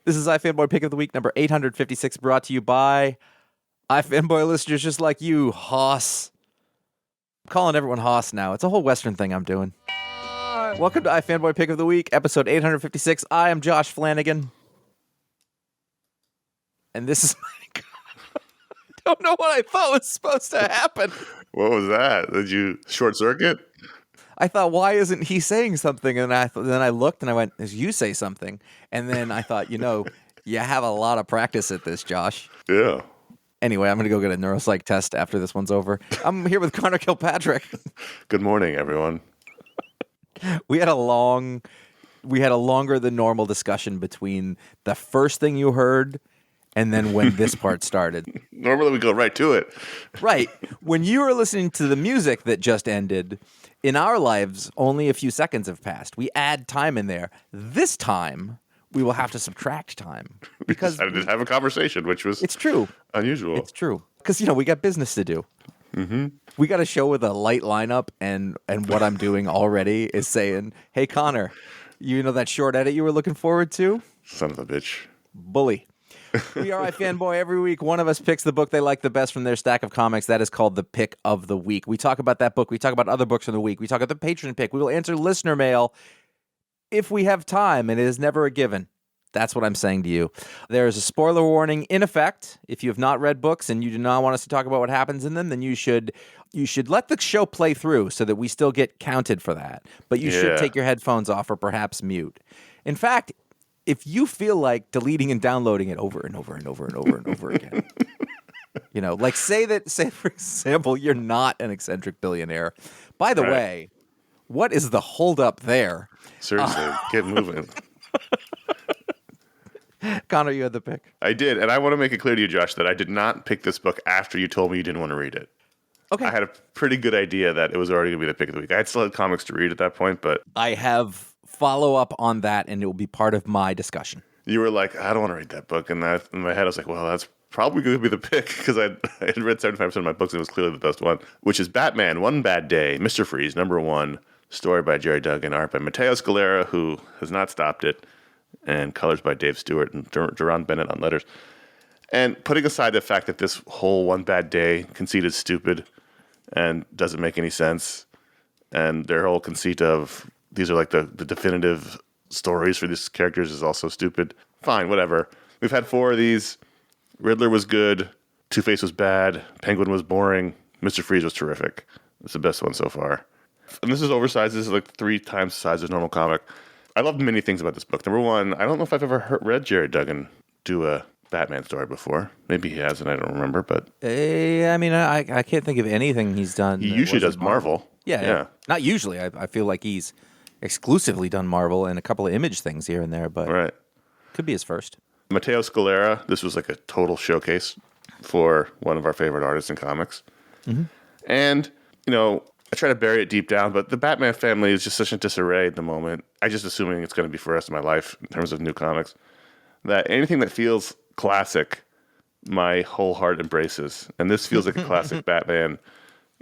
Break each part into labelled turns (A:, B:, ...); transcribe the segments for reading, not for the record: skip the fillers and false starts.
A: This is iFanboy Pick of the Week, number 856, brought to you by iFanboy listeners just like you, Hoss. I'm calling everyone Hoss now. It's a whole Western thing I'm doing. Welcome to iFanboy Pick of the Week, episode 856. I am Josh Flanagan. And this is my... I don't know what I thought was supposed to happen.
B: What was that? Did you short circuit?
A: I thought, why isn't he saying something? And then I looked and I went, you say something. And then I thought, you have a lot of practice at this, Josh.
B: Yeah.
A: Anyway, I'm going to go get a neuropsych test after this one's over. I'm here with Connor Kilpatrick.
B: Good morning, everyone.
A: We had a longer than normal discussion between the first thing you heard and then when this part started.
B: Normally we go right to it.
A: Right. When you were listening to the music that just ended, in our lives, only a few seconds have passed. We add time in there. This time, we will have to subtract time.
B: Because I did have a conversation, which was
A: it's true.
B: Unusual.
A: It's true. Because, we got business to do.
B: Mm-hmm.
A: We got a show with a light lineup, and what I'm doing already is saying, hey, Connor, you know that short edit you were looking forward to?
B: Son of a bitch.
A: Bully. We are iFanboy. Every week, one of us picks the book they like the best from their stack of comics. That is called the Pick of the Week. We talk about that book. We talk about other books from the week. We talk about the Patron Pick. We will answer listener mail if we have time, and it is never a given. That's what I'm saying to you. There is a spoiler warning in effect. If you have not read books and you do not want us to talk about what happens in them, then you should let the show play through so that we still get counted for that. But you should take your headphones off or perhaps mute. In fact, if you feel like deleting and downloading it over and over and over and over and over again, like say for example, you're not an eccentric billionaire. By the way, what is the holdup there?
B: Seriously, get moving.
A: Connor, you had the pick.
B: I did, and I want to make it clear to you, Josh, that I did not pick this book after you told me you didn't want to read it.
A: Okay.
B: I had a pretty good idea that it was already going to be the pick of the week. I had still had comics to read at that point, but...
A: I have follow-up on that, and it will be part of my discussion.
B: You were like, I don't want to read that book, and in my head I was like, well, that's probably going to be the pick, because I had read 75% of my books, and it was clearly the best one, which is Batman, One Bad Day, Mr. Freeze, #1, story by Jerry Duggan, art by Matteo Scalera, who has not stopped it, and colors by Dave Stewart and Jerron Bennett on letters. And putting aside the fact that this whole One Bad Day conceit is stupid and doesn't make any sense, and their whole conceit of these are like the definitive stories for these characters is also stupid. Fine, whatever. We've had 4 of these. Riddler was good. Two-Face was bad. Penguin was boring. Mr. Freeze was terrific. It's the best one so far. And this is oversized. This is like 3 times the size of a normal comic. I loved many things about this book. #1, I don't know if I've ever read Jerry Duggan do a Batman story before. Maybe he has, and I don't remember. But
A: I can't think of anything he's done.
B: He usually does Marvel.
A: Yeah. Not usually. I feel like he's exclusively done Marvel and a couple of Image things here and there, but could be his first.
B: Matteo Scalera, this was like a total showcase for one of our favorite artists in comics.
A: Mm-hmm.
B: And, I try to bury it deep down, but the Batman family is just such a disarray at the moment. I'm just assuming it's going to be for the rest of my life in terms of new comics, that anything that feels classic, my whole heart embraces. And this feels like a classic Batman.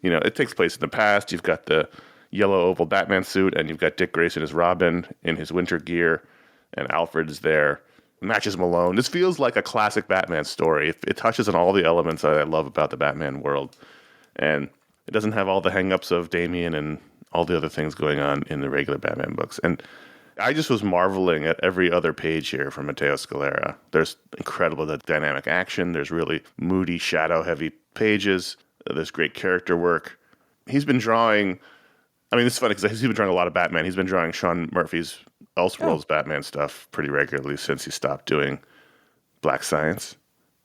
B: It takes place in the past. You've got the yellow oval Batman suit, and you've got Dick Grayson as Robin in his winter gear, and Alfred is there, matches Malone. This feels like a classic Batman story. It touches on all the elements that I love about the Batman world, and it doesn't have all the hang-ups of Damian and all the other things going on in the regular Batman books. And I just was marveling at every other page here from Matteo Scalera. There's incredible dynamic action. There's really moody, shadow-heavy pages. There's great character work. He's been drawing... it's funny because he's been drawing a lot of Batman. He's been drawing Sean Murphy's Elseworlds Batman stuff pretty regularly since he stopped doing Black Science.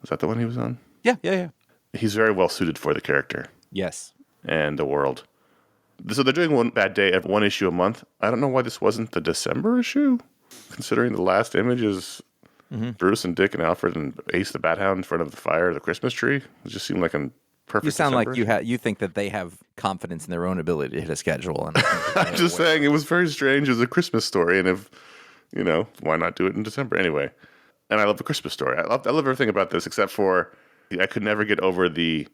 B: Was that the one he was on?
A: Yeah.
B: He's very well suited for the character.
A: Yes.
B: And the world. So they're doing One Bad Day, one issue a month. I don't know why this wasn't the December issue, considering the last image is Bruce and Dick and Alfred and Ace the Bat Hound in front of the fire of the Christmas tree. It just seemed like a perfect
A: You sound
B: December.
A: like you think that they have confidence in their own ability to hit a schedule. And
B: I'm just saying it was very strange as a Christmas story, and if, why not do it in December anyway? And I love the Christmas story. I love everything about this except for I could never get over the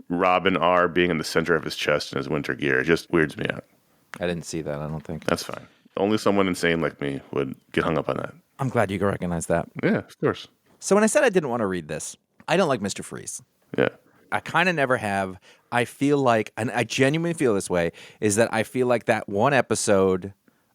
B: Robin R being in the center of his chest in his winter gear. It just weirds me out.
A: I didn't see that, I don't think.
B: That's fine. Only someone insane like me would get hung up on that.
A: I'm glad you can recognize that.
B: Yeah, of course.
A: So when I said I didn't want to read this, I don't like Mr. Freeze.
B: Yeah.
A: I kind of never have. I feel like, and I genuinely feel this way, is that I feel like that one episode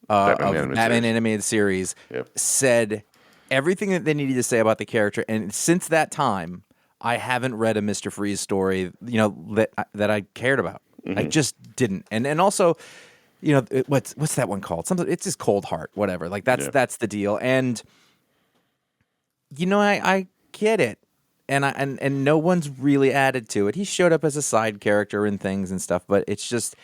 A: of Batman Animated Series said everything that they needed to say about the character. And since that time, I haven't read a Mr. Freeze story, that I cared about. I just didn't. And also, what's that one called? Something. It's just Cold Heart, whatever. Like that's the deal. And I get it. And no one's really added to it. He showed up as a side character and things and stuff, but it's just,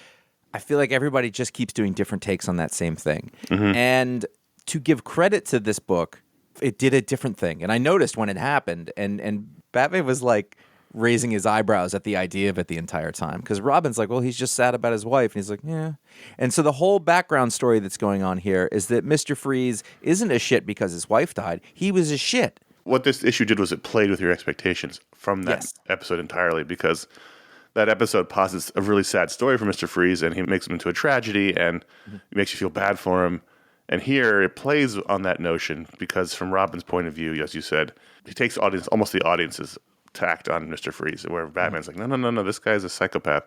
A: I feel like everybody just keeps doing different takes on that same thing. And to give credit to this book, it did a different thing. And I noticed when it happened, and Batman was like raising his eyebrows at the idea of it the entire time. Because Robin's like, well, he's just sad about his wife. And he's like, yeah. And so the whole background story that's going on here is that Mr. Freeze isn't a shit because his wife died. He was a shit.
B: What this issue did was it played with your expectations from that episode entirely, because that episode posits a really sad story for Mr. Freeze, and he makes him into a tragedy, and it makes you feel bad for him. And here it plays on that notion, because from Robin's point of view, as you said, he takes almost the audience's tact on Mr. Freeze, where Batman's like, no, this guy's a psychopath.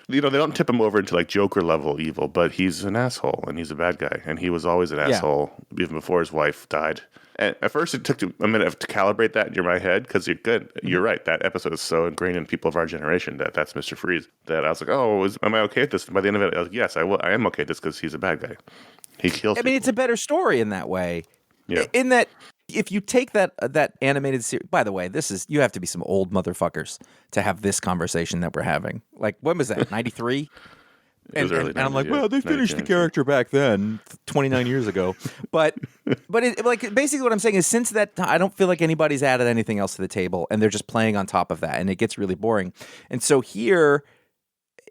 B: They don't tip him over into like Joker level evil, but he's an asshole, and he's a bad guy, and he was always an asshole even before his wife died. And at first, it took a minute to calibrate that in my head, because you're right. That episode is so ingrained in people of our generation that's Mr. Freeze, that I was like, am I okay with this? And by the end of it, I was like, yes, I am okay with this, because he's a bad guy. He kills people.
A: It's a better story in that way.
B: Yeah.
A: In that, if you take that animated series, by the way, you have to be some old motherfuckers to have this conversation that we're having. Like, when was that? 93? And I'm like, well, they finished the character back then, 29 years ago. But basically what I'm saying is, since that time, I don't feel like anybody's added anything else to the table, and they're just playing on top of that, and it gets really boring. And so here,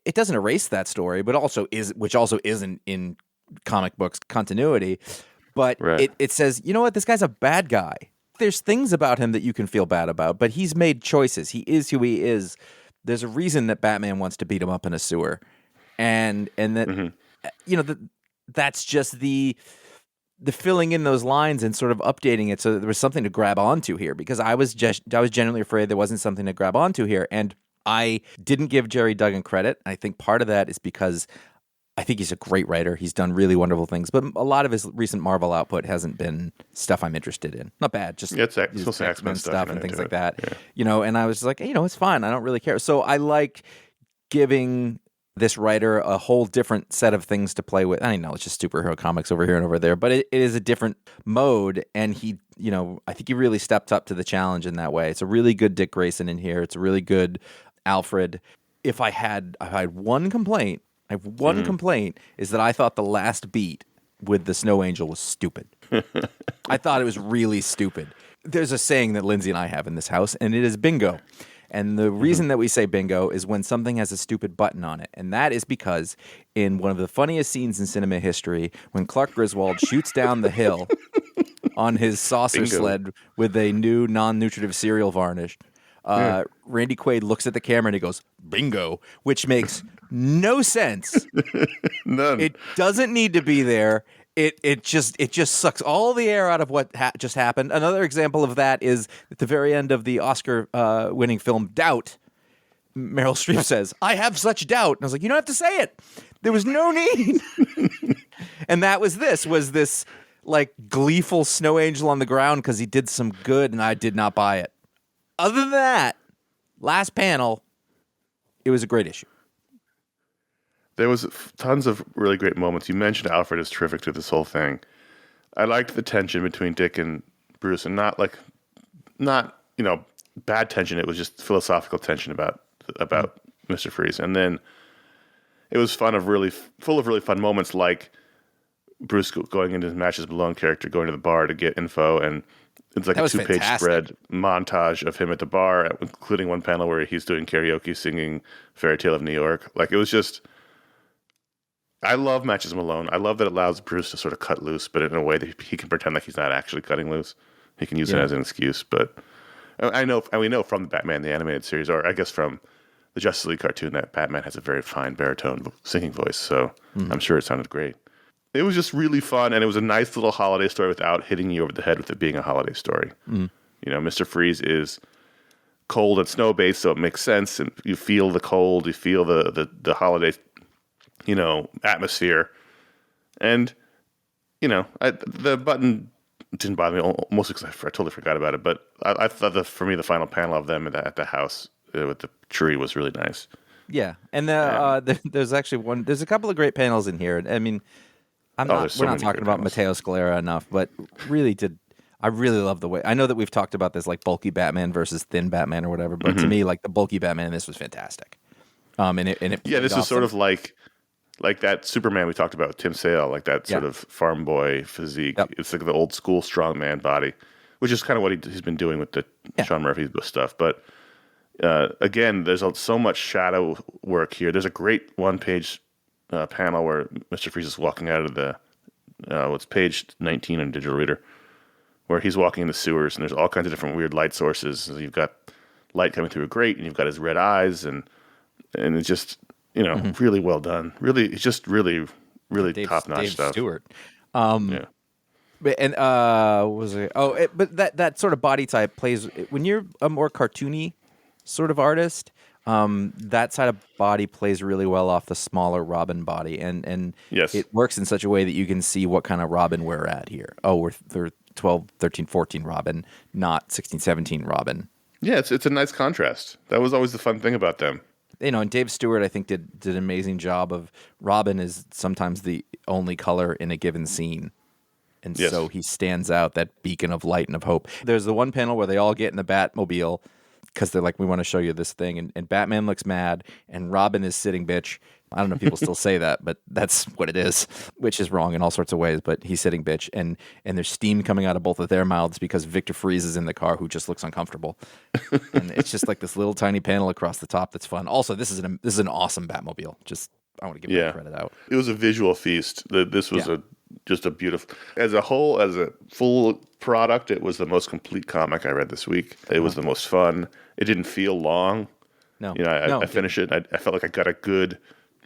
A: it doesn't erase that story, but which also isn't in comic books continuity. But it says, you know what, this guy's a bad guy. There's things about him that you can feel bad about, but he's made choices. He is who he is. There's a reason that Batman wants to beat him up in a sewer. And that that's just the filling in those lines and sort of updating it so that there was something to grab onto here, because I was genuinely afraid there wasn't something to grab onto here, and I didn't give Jerry Duggan credit. I think part of that is because I think he's a great writer. He's done really wonderful things, but a lot of his recent Marvel output hasn't been stuff I'm interested in. Not bad, just X-Men stuff and things like that. Yeah. And I was like, it's fine. I don't really care. So I like giving this writer a whole different set of things to play with. I know it's just superhero comics over here and over there, but it is a different mode. And he, I think he really stepped up to the challenge in that way. It's a really good Dick Grayson in here. It's a really good Alfred. If I had one complaint, complaint is that I thought the last beat with the Snow Angel was stupid. I thought it was really stupid. There's a saying that Lindsay and I have in this house, and it is bingo. And the reason that we say bingo is when something has a stupid button on it. And that is because in one of the funniest scenes in cinema history, when Clark Griswold shoots down the hill on his saucer sled with a new non-nutritive cereal varnish, Randy Quaid looks at the camera and he goes, bingo, which makes no sense.
B: None.
A: It doesn't need to be there. It just sucks all the air out of what just happened. Another example of that is at the very end of the Oscar winning film Doubt. Meryl Streep says, "I have such doubt," and I was like, "You don't have to say it. There was no need." And that was this like gleeful snow angel on the ground because he did some good, and I did not buy it. Other than that, last panel, it was a great issue.
B: There was tons of really great moments. You mentioned Alfred is terrific to this whole thing. I liked the tension between Dick and Bruce, and not bad tension. It was just philosophical tension about Mr. Freeze. And then it was full of really fun moments, like Bruce going into his Matches Malone character, going to the bar to get info, and it's like a 2-page spread montage of him at the bar, including one panel where he's doing karaoke singing Fairy Tale of New York. Like, it was just... I love Matches Malone. I love that it allows Bruce to sort of cut loose, but in a way that he can pretend like he's not actually cutting loose. He can use it as an excuse. But we know from the Batman the Animated Series, or I guess from the Justice League cartoon, that Batman has a very fine baritone singing voice. So I'm sure it sounded great. It was just really fun, and it was a nice little holiday story without hitting you over the head with it being a holiday story. You know, Mr. Freeze is cold and snow-based, so it makes sense, and you feel the cold, you feel the holiday, you know, atmosphere. And, you know, the button didn't bother me, mostly because I totally forgot about it, but I thought, for me, the final panel of them at the house with the tree was really nice.
A: Yeah, and there's actually there's a couple of great panels in here. I mean, we're not talking about Matteo Scalera enough, but I really love the way, I know that we've talked about this, like bulky Batman versus thin Batman or whatever, but to me, like the bulky Batman, this was fantastic.
B: This is sort of like that Superman we talked about with Tim Sale, like that sort of farm boy physique. Yep. It's like the old school strongman body, which is kind of what he's been doing with the Sean Murphy stuff. But again, there's so much shadow work here. There's a great one-page panel where Mr. Freeze is walking out of the it's page 19 in Digital Reader, where he's walking in the sewers, and there's all kinds of different weird light sources. So you've got light coming through a grate, and you've got his red eyes, and it's just, you know, really well done. Really, it's just really top-notch stuff.
A: Stewart. But that sort of body type plays when you're a more cartoony sort of artist. That side of body plays really well off the smaller Robin body, and it works in such a way that you can see what kind of Robin we're at here. Oh, they're 12, 13, 14 Robin, not 16, 17 Robin.
B: Yeah, it's a nice contrast. That was always the fun thing about them.
A: You know, and Dave Stewart, I think, did an amazing job of Robin is sometimes the only color in a given scene. And so he stands out, that beacon of light and of hope. There's the one panel where they all get in the Batmobile because they're like, we want to show you this thing. And Batman looks mad, and Robin is sitting bitch. I don't know if people still say that, but that's what it is, which is wrong in all sorts of ways. But he's sitting bitch, and there's steam coming out of both of their mouths because Victor Freeze is in the car, who just looks uncomfortable. And it's just like this little tiny panel across the top that's fun. Also, this is an awesome Batmobile. Just I want to give that credit out.
B: It was a visual feast. This was just a beautiful, as a whole, as a full product. It was the most complete comic I read this week. It was the most fun. It didn't feel long.
A: No,
B: you know, I finished it. I felt like I got a good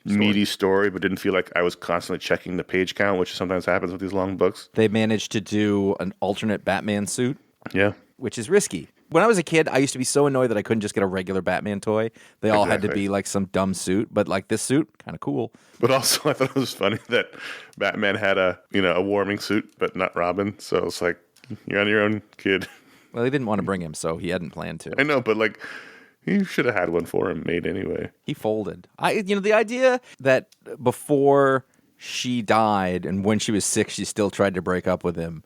B: meaty story, but didn't feel like I was constantly checking the page count, which sometimes happens with these long books.
A: They managed to do an alternate Batman suit.
B: Yeah.
A: Which is risky. When I was a kid, I used to be so annoyed that I couldn't just get a regular Batman toy. They all had to be like some dumb suit, but like this suit, kind of cool.
B: But also, I thought it was funny that Batman had a warming suit, but not Robin. So it's like, you're on your own, kid.
A: Well, he didn't want to bring him, so he hadn't planned to.
B: I know, but like, you should have had one for him made anyway.
A: He folded. The idea that before she died and when she was sick, she still tried to break up with him,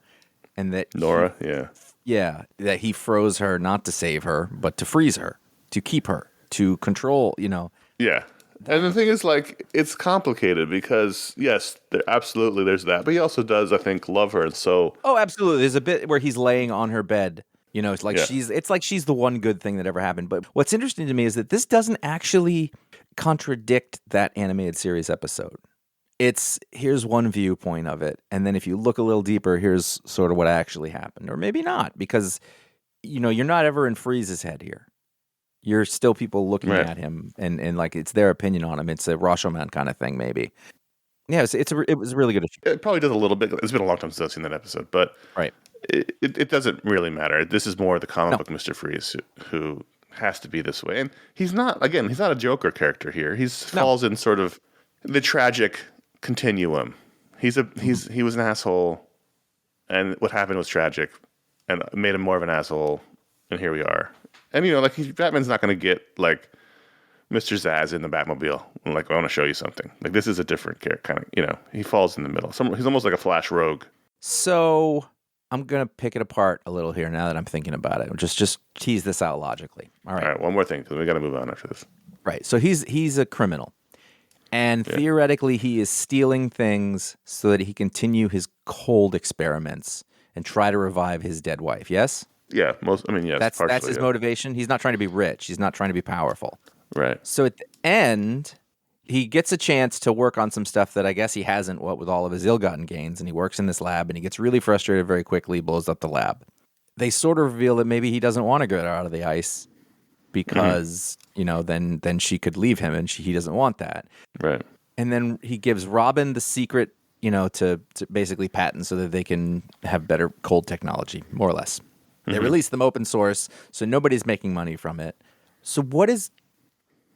A: and that
B: Nora,
A: that he froze her not to save her, but to freeze her, to keep her, to control.
B: Yeah. And the thing is, like, it's complicated because, yes, there's that. But he also does, I think, love her. And so...
A: Oh, absolutely. There's a bit where he's laying on her bed. You know, it's like she's the one good thing that ever happened. But what's interesting to me is that this doesn't actually contradict that animated series episode. Here's one viewpoint of it. And then if you look a little deeper, here's sort of what actually happened. Or maybe not, because, you're not ever in Freeze's head here. You're still people looking at him and like it's their opinion on him. It's a Rashomon kind of thing, maybe. Yeah, it was really good.
B: It probably does a little bit. It's been a long time since I've seen that episode, but it doesn't really matter. This is more the comic book Mr. Freeze who has to be this way. And he's not a Joker character here. He falls in sort of the tragic continuum. He was an asshole, and what happened was tragic, and made him more of an asshole, and here we are. And, Batman's not going to get, like, Mr. Zsasz in the Batmobile. Like, I want to show you something. Like, this is a different character, kind of, he falls in the middle. He's almost like a Flash rogue.
A: So, I'm going to pick it apart a little here now that I'm thinking about it. Just tease this out logically. All right,
B: one more thing, because we got to move on after this.
A: Right, so he's a criminal. And theoretically, he is stealing things so that he continue his cold experiments and try to revive his dead wife, yes?
B: Yeah, yes.
A: That's his motivation. He's not trying to be rich. He's not trying to be powerful.
B: Right.
A: So at the end, he gets a chance to work on some stuff that I guess he hasn't, with all of his ill-gotten gains, and he works in this lab, and he gets really frustrated very quickly, blows up the lab. They sort of reveal that maybe he doesn't want to get out of the ice because, then she could leave him, and he doesn't want that.
B: Right.
A: And then he gives Robin the secret, to basically patent so that they can have better cold technology, more or less. They release them open source, so nobody's making money from it. So what is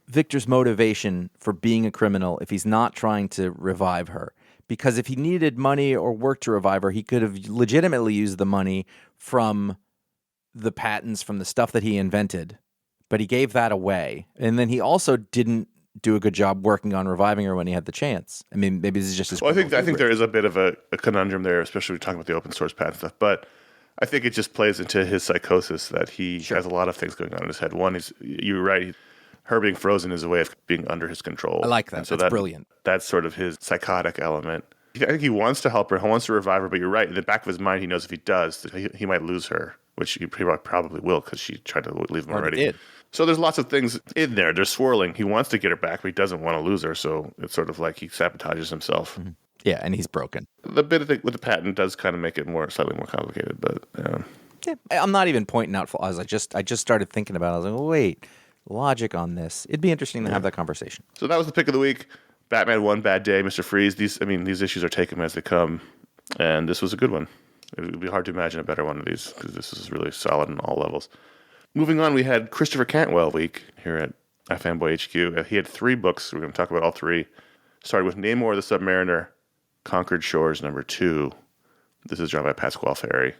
A: Victor's motivation for being a criminal if he's not trying to revive her? Because if he needed money or work to revive her, he could have legitimately used the money from the patents, from the stuff that he invented. But he gave that away. And then he also didn't do a good job working on reviving her when he had the chance. I mean, maybe this is just his...
B: Well, I think there is a bit of a conundrum there, especially when we're talking about the open source patent stuff. But I think it just plays into his psychosis that he has a lot of things going on in his head. One is, you're right, her being frozen is a way of being under his control.
A: I like that.
B: And so
A: that's brilliant.
B: That's sort of his psychotic element. I think he wants to help her, he wants to revive her, but you're right. In the back of his mind, he knows if he does, that he might lose her, which he probably will because she tried to leave him already.
A: Did.
B: So there's lots of things in there. They're swirling. He wants to get her back, but he doesn't want to lose her. So it's sort of like he sabotages himself.
A: Mm-hmm. Yeah, and he's broken.
B: The bit with the patent does kind of make it slightly more complicated, but
A: yeah, I'm not even pointing out flaws. I just started thinking about it. I was like, well, wait, logic on this. It'd be interesting to have that conversation.
B: So that was the pick of the week. Batman One Bad Day, Mr. Freeze. These issues are taken as they come, and this was a good one. It would be hard to imagine a better one of these because this is really solid on all levels. Moving on, we had Christopher Cantwell week here at iFanboy HQ. He had 3 books. We're going to talk about all 3. Started with Namor the Submariner, Conquered Shores #2. This is drawn by Pasquale Ferry.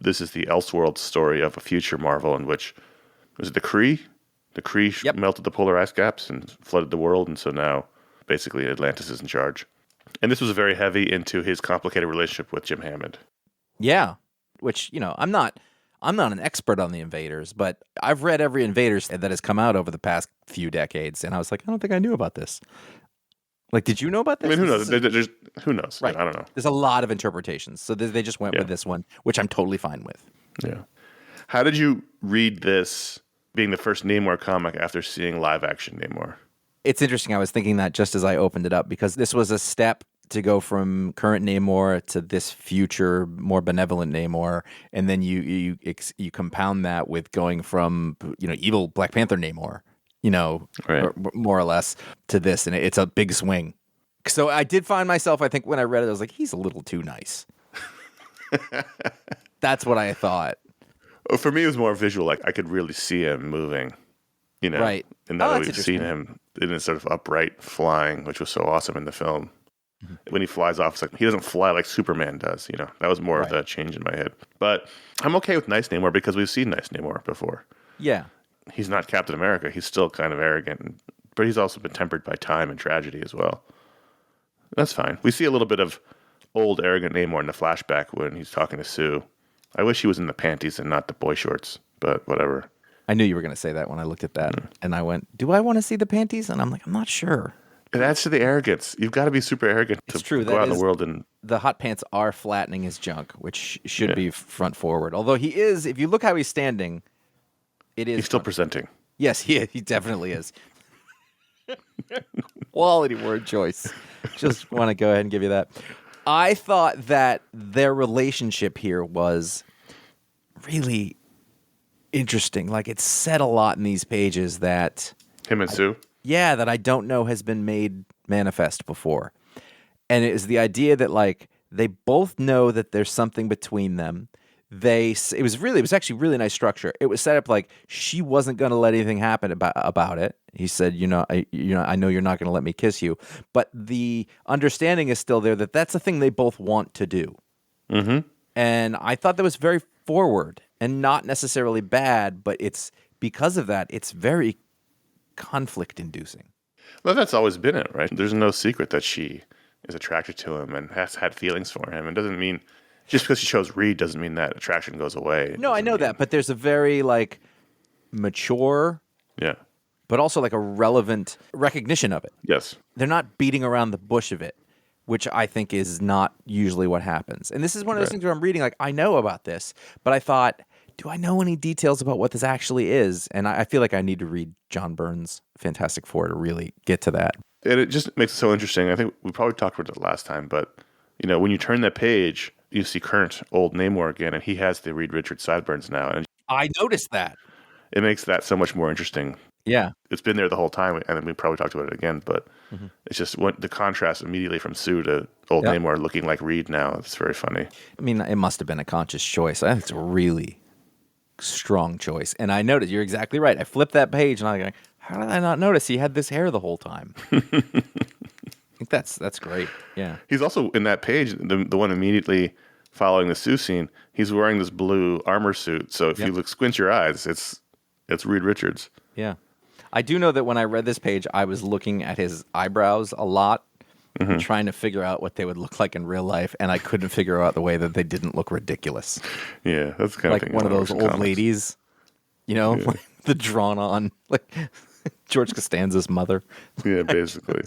B: This is the Elseworlds story of a future Marvel in which, was it the Kree? The Kree melted the polar ice caps and flooded the world, and so now basically Atlantis is in charge. And this was very heavy into his complicated relationship with Jim Hammond.
A: Yeah, which, I'm not an expert on the Invaders, but I've read every Invaders that has come out over the past few decades, and I was like, I don't think I knew about this. Like, did you know about this?
B: I mean, who knows? Who knows?
A: Right.
B: I don't know.
A: There's a lot of interpretations, so they just went with this one, which I'm totally fine with.
B: Yeah. How did you read this being the first Namor comic after seeing live action Namor?
A: It's interesting. I was thinking that just as I opened it up, because this was a step to go from current Namor to this future, more benevolent Namor, and then you compound that with going from evil Black Panther Namor, more or less, to this, and it's a big swing. So I did find myself, I think, when I read it, I was like, he's a little too nice. That's what I thought.
B: Well, for me, it was more visual. Like I could really see him moving,
A: right?
B: And now that we've seen him in his sort of upright flying, which was so awesome in the film. When he flies off, it's like he doesn't fly like Superman does. That was more of the change in my head. But I'm okay with nice Namor because we've seen nice Namor before.
A: Yeah,
B: he's not Captain America. He's still kind of arrogant, but he's also been tempered by time and tragedy as well. That's fine. We see a little bit of old arrogant Namor in the flashback when he's talking to Sue. I wish he was in the panties and not the boy shorts, but whatever.
A: I knew you were going to say that when I looked at that, and I went, "Do I want to see the panties?" And I'm like, "I'm not sure."
B: It adds to the arrogance. You've got to be super arrogant to go out in the world. And
A: the hot pants are flattening his junk, which should be front forward. Although he is, if you look how he's standing, he's
B: still presenting.
A: Yes, he definitely is. Quality word choice. Just want to go ahead and give you that. I thought that their relationship here was really interesting. Like, it's said a lot in these pages that...
B: Him and Sue?
A: Yeah, that I don't know has been made manifest before. And it is the idea that, like, they both know that there's something between them. It was actually really nice structure. It was set up like she wasn't going to let anything happen about it. He said, I know you're not going to let me kiss you, but the understanding is still there that that's the thing they both want to do.
B: Mm-hmm.
A: And I thought that was very forward and not necessarily bad, but it's because of that, it's very conflict-inducing.
B: Well, that's always been it, right? There's no secret that she is attracted to him and has had feelings for him. It doesn't mean just because she chose Reed doesn't mean that attraction goes away.
A: No, I know that, but there's a very mature, but also a relevant recognition of it.
B: Yes,
A: they're not beating around the bush of it, which I think is not usually what happens. And this is one of those things where I'm reading I know about this, but I thought, do I know any details about what this actually is? And I feel like I need to read John Byrne's Fantastic Four to really get to that.
B: And it just makes it so interesting. I think we probably talked about it last time, but when you turn that page, you see current old Namor again, and he has the Reed Richards sideburns now. And
A: I noticed that.
B: It makes that so much more interesting.
A: Yeah.
B: it's been there the whole time, and then we probably talked about it again, but it's just the contrast immediately from Sue to old
A: Yep.
B: Namor looking like Reed now. It's very funny.
A: I mean, it must have been a conscious choice. I think it's a really strong choice. And I noticed, you're exactly right. I flipped that page and I'm like, how did I not notice he had this hair the whole time? I think that's great. Yeah.
B: He's also in that page, the one immediately following the Sue scene. He's wearing this blue armor suit. So if you squint your eyes, it's Reed Richards.
A: Yeah. I do know that when I read this page, I was looking at his eyebrows a lot, and trying to figure out what they would look like in real life, and I couldn't figure out the way that they didn't look ridiculous.
B: Yeah, that's kind of
A: Like one of those old ladies, like the drawn on, like George Costanza's mother.
B: Yeah, basically.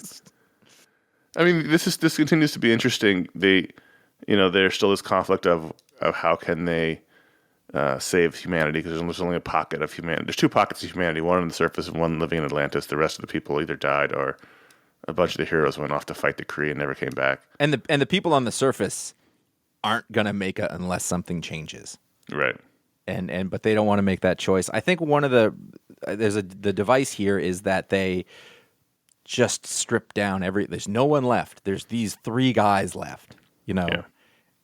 B: I mean, this continues to be interesting. There's still this conflict of how can they save humanity, because there's only a pocket of humanity. There's two pockets of humanity, one on the surface and one living in Atlantis. The rest of the people either died or a bunch of the heroes went off to fight the Kree and never came back.
A: And the people on the surface aren't gonna make it unless something changes.
B: Right.
A: But they don't want to make that choice. I think one of the device here is that they just strip down there's no one left. There's these 3 guys left,
B: Yeah.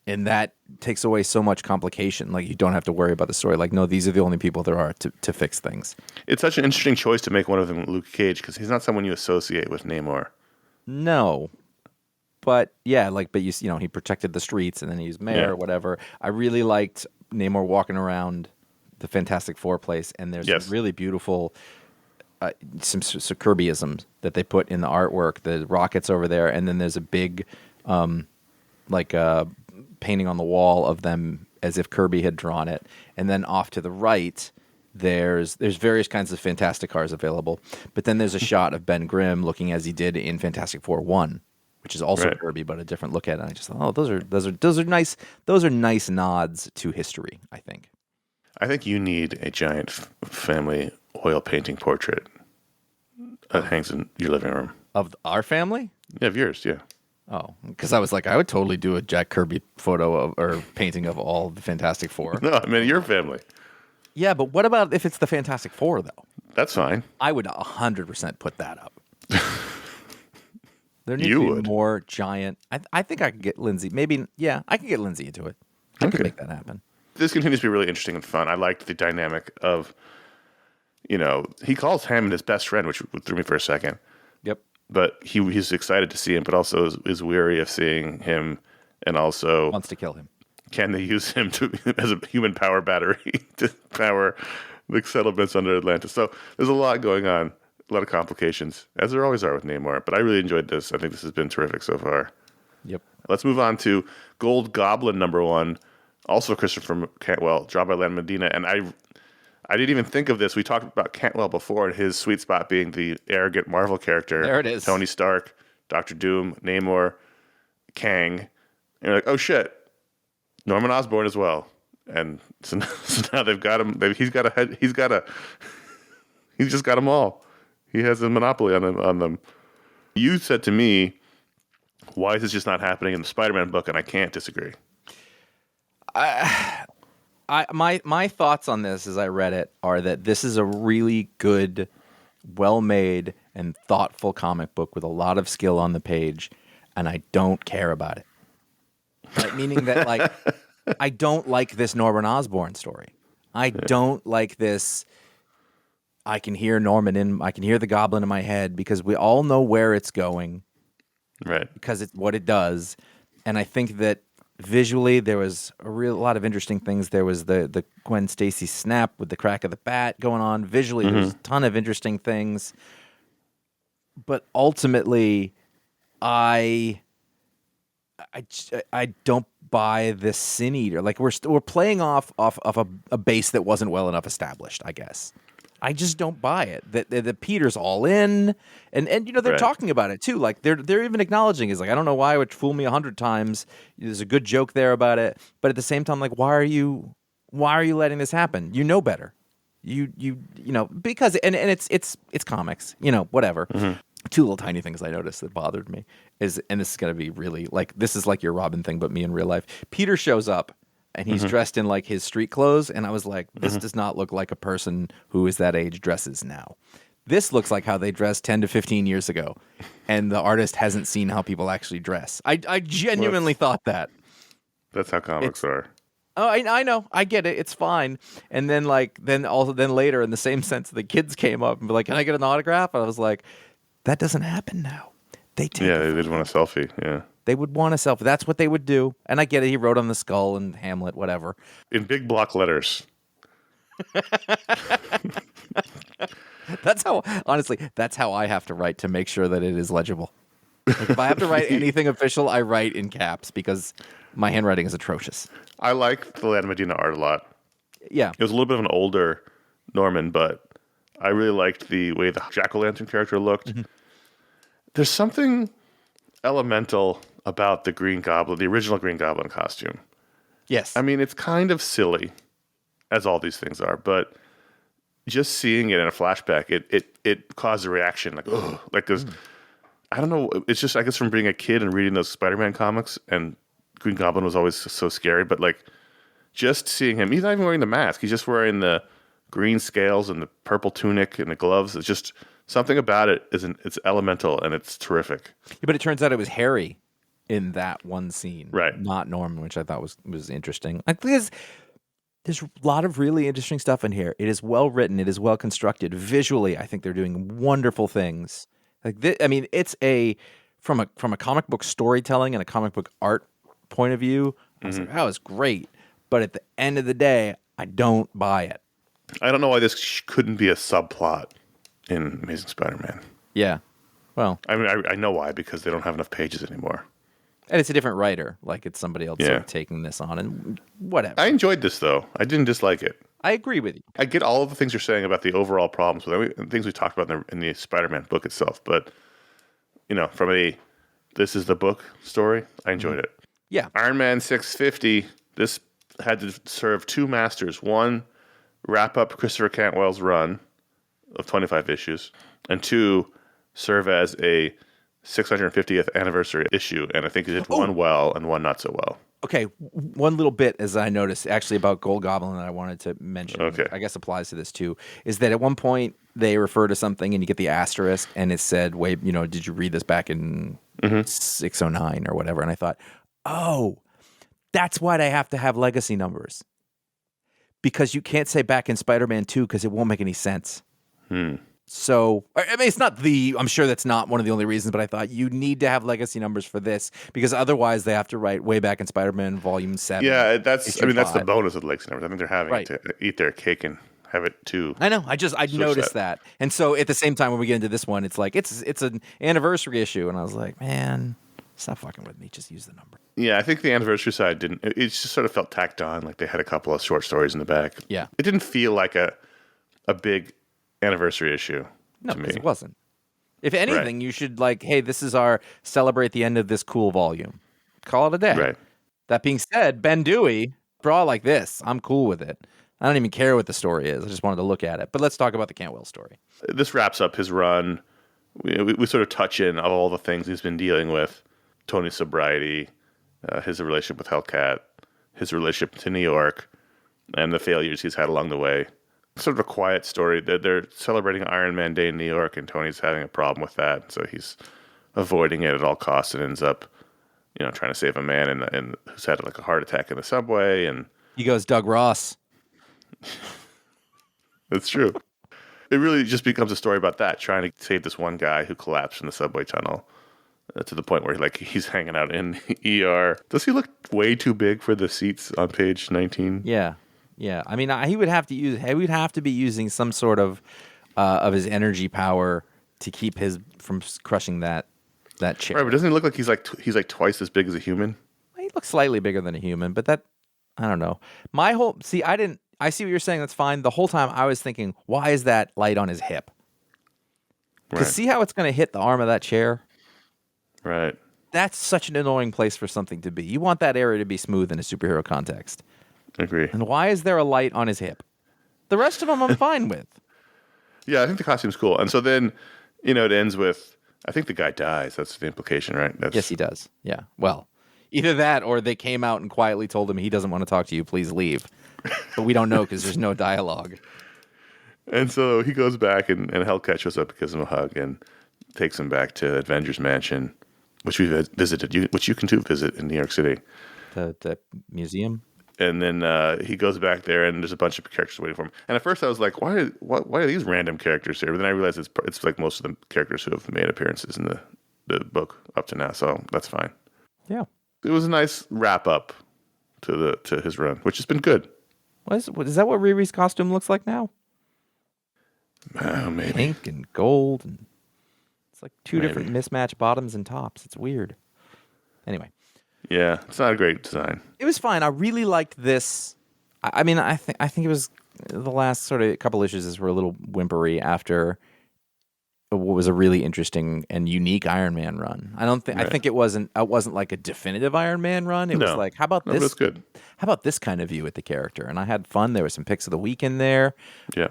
A: and that takes away so much complication. Like, you don't have to worry about the story. Like, no, these are the only people there are to fix things.
B: It's such an interesting choice to make one of them Luke Cage, because he's not someone you associate with Namor.
A: No. But yeah, but he protected the streets, and then he was mayor or whatever. I really liked Namor walking around the Fantastic Four place, and there's some really beautiful some Kirbyisms that they put in the artwork. The rockets over there, and then there's a big painting on the wall of them as if Kirby had drawn it. And then off to the right, there's various kinds of Fantastic cars available. But then there's a shot of Ben Grimm looking as he did in Fantastic Four 1, which is also Kirby, but a different look at it. And I just thought, those are nice. Those are nice nods to history, I think.
B: I think you need a giant family oil painting portrait that hangs in your living room.
A: Of our family?
B: Yeah, of yours, yeah.
A: Oh, because I was like, I would totally do a Jack Kirby photo or painting of all the Fantastic Four.
B: No, I mean your family.
A: Yeah, but what about if it's the Fantastic Four, though?
B: That's fine.
A: I would 100% put that up. There needs
B: You
A: to
B: would.
A: be more giant. I think I could get Lindsay. Maybe, yeah, I could get Lindsay into it. I could make that happen.
B: This continues to be really interesting and fun. I liked the dynamic of, he calls Hammond his best friend, which threw me for a second.
A: Yep.
B: But he's excited to see him, but also is weary of seeing him, and also
A: Wants to kill him.
B: can they use him as a human power battery to power the settlements under Atlantis? So there's a lot going on, a lot of complications, as there always are with Namor. But I really enjoyed this. I think this has been terrific so far.
A: Yep.
B: Let's move on to Gold Goblin #1, also Christopher Cantwell, drawn by Len Medina. And I didn't even think of this. We talked about Cantwell before, and his sweet spot being the arrogant Marvel character.
A: There it is.
B: Tony Stark, Doctor Doom, Namor, Kang. And you're like, oh shit, Norman Osborn as well. And so now they've got him. He's just got them all. He has a monopoly on them. You said to me, why is this just not happening in the Spider-Man book? And I can't disagree.
A: My thoughts on this as I read it are that this is a really good, well-made, and thoughtful comic book with a lot of skill on the page, and I don't care about it. Meaning that, I don't like this Norman Osborn story. I don't like this. I can hear the Goblin in my head, because we all know where it's going.
B: Right.
A: Because it's what it does. And I think that visually there was a lot of interesting things. There was the Gwen Stacy snap with the crack of the bat going on. Visually, there's a ton of interesting things. But ultimately, I don't buy this Sin Eater. Like, we're playing off of a base that wasn't well enough established, I guess. I just don't buy it. That Peter's all in, and they're talking about it too. Like, they're even acknowledging it's like, I don't know why it would fool me 100 times. There's a good joke there about it, but at the same time, like, why are you letting this happen? You know better. Because it's comics. Whatever. Mm-hmm. Two little tiny things I noticed that bothered me and this is gonna be really this is like your Robin thing, but me in real life. Peter shows up. And he's dressed in his street clothes, and I was like, this does not look like a person who is that age dresses now. this looks like how they dressed 10 to 15 years ago. And the artist hasn't seen how people actually dress. I genuinely thought that.
B: That's how comics are.
A: Oh, I know. I get it. It's fine. And then then later in the same sense, the kids came up and be like, "Can I get an autograph?" And I was like, that doesn't happen now. They take
B: they'd want a selfie. Yeah.
A: They would want a selfie. That's what they would do. And I get it. He wrote on the skull and Hamlet, whatever.
B: In big block letters.
A: That's how I have to write to make sure that it is legible. Like if I have to write anything official, I write in caps because my handwriting is atrocious.
B: I like the Land Medina art a lot.
A: Yeah.
B: It was a little bit of an older Norman, but I really liked the way the Jack-o'-lantern character looked. Mm-hmm. There's something elemental about the Green Goblin, the original Green Goblin costume.
A: Yes.
B: I mean, it's kind of silly, as all these things are, but just seeing it in a flashback, it caused a reaction, like, ugh, like this. I don't know. It's just, I guess, from being a kid and reading those Spider-Man comics, and Green Goblin was always so scary, but like, just seeing him, he's not even wearing the mask. He's just wearing the green scales and the purple tunic and the gloves. It's just something about it. It's elemental and it's terrific.
A: Yeah, but it turns out it was Harry in that one scene,
B: right?
A: Not Norman, which I thought was interesting. I think there's a lot of really interesting stuff in here. It is well written. It is well constructed. Visually, I think they're doing wonderful things. Like this, I mean, it's from a comic book storytelling and a comic book art point of view. I was like, that was great. But at the end of the day, I don't buy it.
B: I don't know why this couldn't be a subplot in Amazing Spider-Man.
A: Yeah. Well,
B: I mean, I know why, because they don't have enough pages anymore.
A: And it's a different writer. Like, it's somebody else sort of taking this on, and whatever.
B: I enjoyed this, though. I didn't dislike it.
A: I agree with you.
B: I get all of the things you're saying about the overall problems with it, and things we talked about in the Spider-Man book itself. But, from this is the book story, I enjoyed it.
A: Yeah.
B: Iron Man 650, this had to serve two masters. One, wrap up Christopher Cantwell's run of 25 issues. And two, serve as a 650th anniversary issue. And I think he did one well and one not so well. Okay,
A: one little bit, as I noticed, actually about Gold Goblin that I wanted to mention, I guess applies to this too, is that at one point they refer to something and you get the asterisk and it said, wait, did you read this back in 609 or whatever? And I thought, that's why they have to have legacy numbers. Because you can't say back in Spider-Man 2 because it won't make any sense. So, I mean, I'm sure that's not one of the only reasons, but I thought you need to have legacy numbers for this because otherwise they have to write way back in Spider-Man Volume 7.
B: Yeah, that's the bonus of the legacy numbers. I think they're having to eat their cake and have it too.
A: I know. I noticed that. And so at the same time, when we get into this one, it's like, it's an anniversary issue. And I was like, man, stop fucking with me. Just use the number. Yeah,
B: I think the anniversary side didn't. It just sort of felt tacked on. Like they had a couple of short stories in the back.
A: Yeah.
B: It didn't feel like a big anniversary issue.
A: No, because it wasn't. If anything, you should hey, this is our celebrate the end of this cool volume. Call it a day.
B: Right.
A: That being said, Ben Dewey, draw like this. I'm cool with it. I don't even care what the story is. I just wanted to look at it. But let's talk about the Cantwell story.
B: This wraps up his run. We sort of touch in of all the things he's been dealing with. Tony's sobriety, his relationship with Hellcat, his relationship to New York, and the failures he's had along the way. Sort of a quiet story. They're celebrating Iron Man Day in New York, and Tony's having a problem with that. So he's avoiding it at all costs and ends up, trying to save a man and who's had a heart attack in the subway. And
A: he goes Doug Ross.
B: That's true. It really just becomes a story about that, trying to save this one guy who collapsed in the subway tunnel to the point where he's hanging out in ER. Does he look way too big for the seats on page 19?
A: Yeah. Yeah, I mean, he would have to be using some sort of his energy power to keep from crushing that chair.
B: Right, but doesn't he look like he's like twice as big as a human?
A: He looks slightly bigger than a human, but I don't know. I see what you're saying. That's fine. The whole time I was thinking, why is that light on his hip? Because see how it's going to hit the arm of that chair?
B: Right.
A: That's such an annoying place for something to be. You want that area to be smooth in a superhero context.
B: Agree.
A: And why is there a light on his hip? The rest of them I'm fine with.
B: Yeah, I think the costume's cool. And so then, it ends with, I think the guy dies. That's the implication, right?
A: Yes, he does. Yeah. Well, either that or they came out and quietly told him he doesn't want to talk to you. Please leave. But we don't know because there's no dialogue.
B: And so he goes back, and Hellcat shows up, gives him a hug, and takes him back to Avengers Mansion, which we visited, which you can too visit in New York City.
A: The museum.
B: And then he goes back there, and there's a bunch of characters waiting for him. And at first, I was like, "Why are these random characters here?" But then I realized it's like most of the characters who have made appearances in the book up to now. So that's fine.
A: Yeah.
B: It was a nice wrap up to his run, which has been good.
A: Is that what Riri's costume looks like now?
B: Maybe
A: Pink and gold, and it's like two different mismatched bottoms and tops. It's weird. Anyway.
B: Yeah, it's not a great design.
A: It was fine. I really liked this. I mean, I think it was the last sort of couple issues were a little whimpery after what was a really interesting and unique Iron Man run. I think it wasn't like a definitive Iron Man run. It was like, how about this?
B: It was good.
A: How about this kind of view with the character? And I had fun. There were some picks of the week in there.
B: Yeah.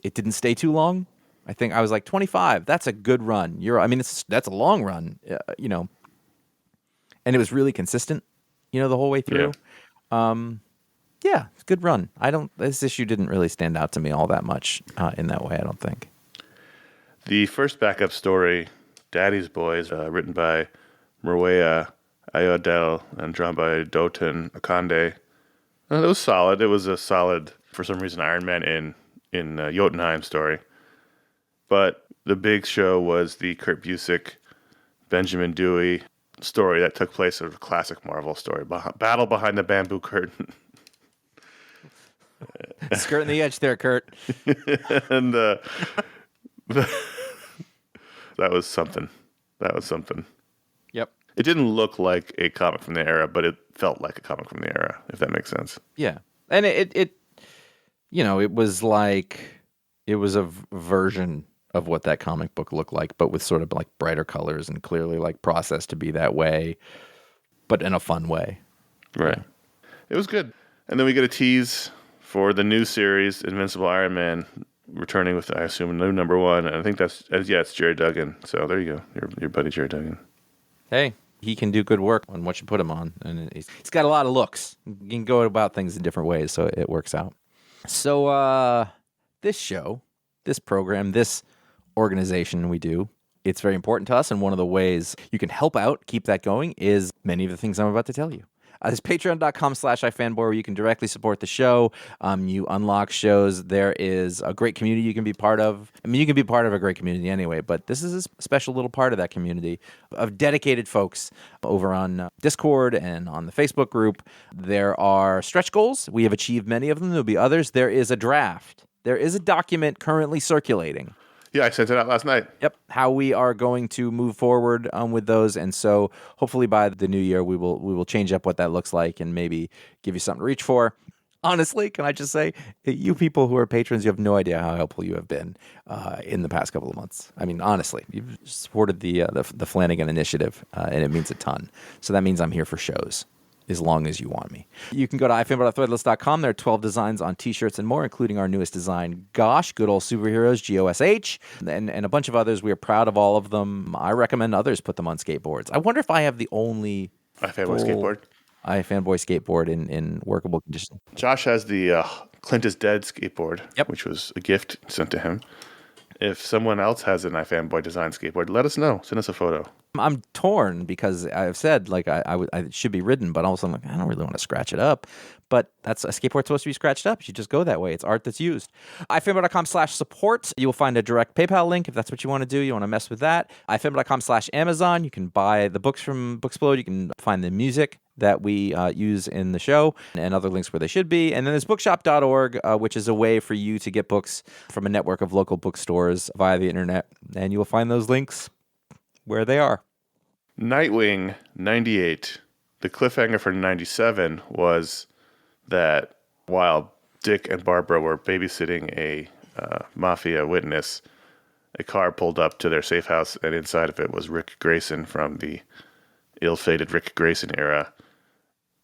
A: It didn't stay too long. I think I was like 25. That's a good run. That's a long run, and it was really consistent, the whole way through. Yeah, it's a good run. This issue didn't really stand out to me all that much in that way, I don't think.
B: The first backup story, Daddy's Boys, written by Maria Ayodele and drawn by Dotun Akande. It was solid. It was a solid, for some reason, Iron Man in Jotunheim story. But the big show was the Kurt Busiek, Benjamin Dewey story that took place of a classic Marvel story, Battle Behind the Bamboo Curtain.
A: Skirting the edge there, Kurt.
B: And that was something.
A: Yep.
B: It didn't look like a comic from the era, but it felt like a comic from the era, if that makes sense.
A: Yeah. And it was like, it was a version of what that comic book looked like, but with sort of like brighter colors and clearly like processed to be that way, but in a fun way.
B: Right. Yeah. It was good. And then we get a tease for the new series, Invincible Iron Man, returning with, I assume, a new number one. And I think it's Jerry Duggan. So there you go. Your buddy Jerry Duggan.
A: Hey, he can do good work on what you put him on. And he's got a lot of looks. You can go about things in different ways, so it works out. So this show, this program, this organization we do, it's very important to us, and one of the ways you can help out, keep that going, is many of the things I'm about to tell you. It's patreon.com/iFanboy, where you can directly support the show. You unlock shows. There is a great community you can be part of. I mean, you can be part of a great community anyway, but this is a special little part of that community of dedicated folks over on Discord and on the Facebook group. There are stretch goals. We have achieved many of them. There'll be others. There is a draft. There is a document currently circulating.
B: Yeah, I sent it out last night.
A: Yep, how we are going to move forward with those, and so hopefully by the new year we will change up what that looks like and maybe give you something to reach for. Honestly, can I just say, you people who are patrons, you have no idea how helpful you have been in the past couple of months. I mean, honestly, you've supported the Flanagan Initiative, and it means a ton. So that means I'm here for shows as long as you want me. You can go to ifanboy.threadless.com. There are 12 designs on t-shirts and more, including our newest design, Gosh, Good Old Superheroes, GOSH, and a bunch of others. We are proud of all of them. I recommend others put them on skateboards. I wonder if I have the only
B: iFanboy skateboard.
A: iFanboy skateboard in workable condition.
B: Josh has the Clint is Dead skateboard,
A: Yep.
B: which was a gift sent to him. If someone else has an iFanboy design skateboard, let us know. Send us a photo.
A: I'm torn because I've said like I should be ridden, but also I'm like, I don't really want to scratch it up. But that's a skateboard supposed to be scratched up. You just go that way. It's art that's used. ifanboy.com/support. You will find a direct PayPal link if that's what you want to do. You want to mess with that. ifanboy.com/Amazon. You can buy the books from Booksplode. You can find the music that we use in the show and other links where they should be. And then there's bookshop.org, which is a way for you to get books from a network of local bookstores via the internet. And you will find those links where they are.
B: Nightwing 98. The cliffhanger for 97 was that while Dick and Barbara were babysitting a mafia witness, a car pulled up to their safe house, and inside of it was Rick Grayson from the ill-fated Rick Grayson era.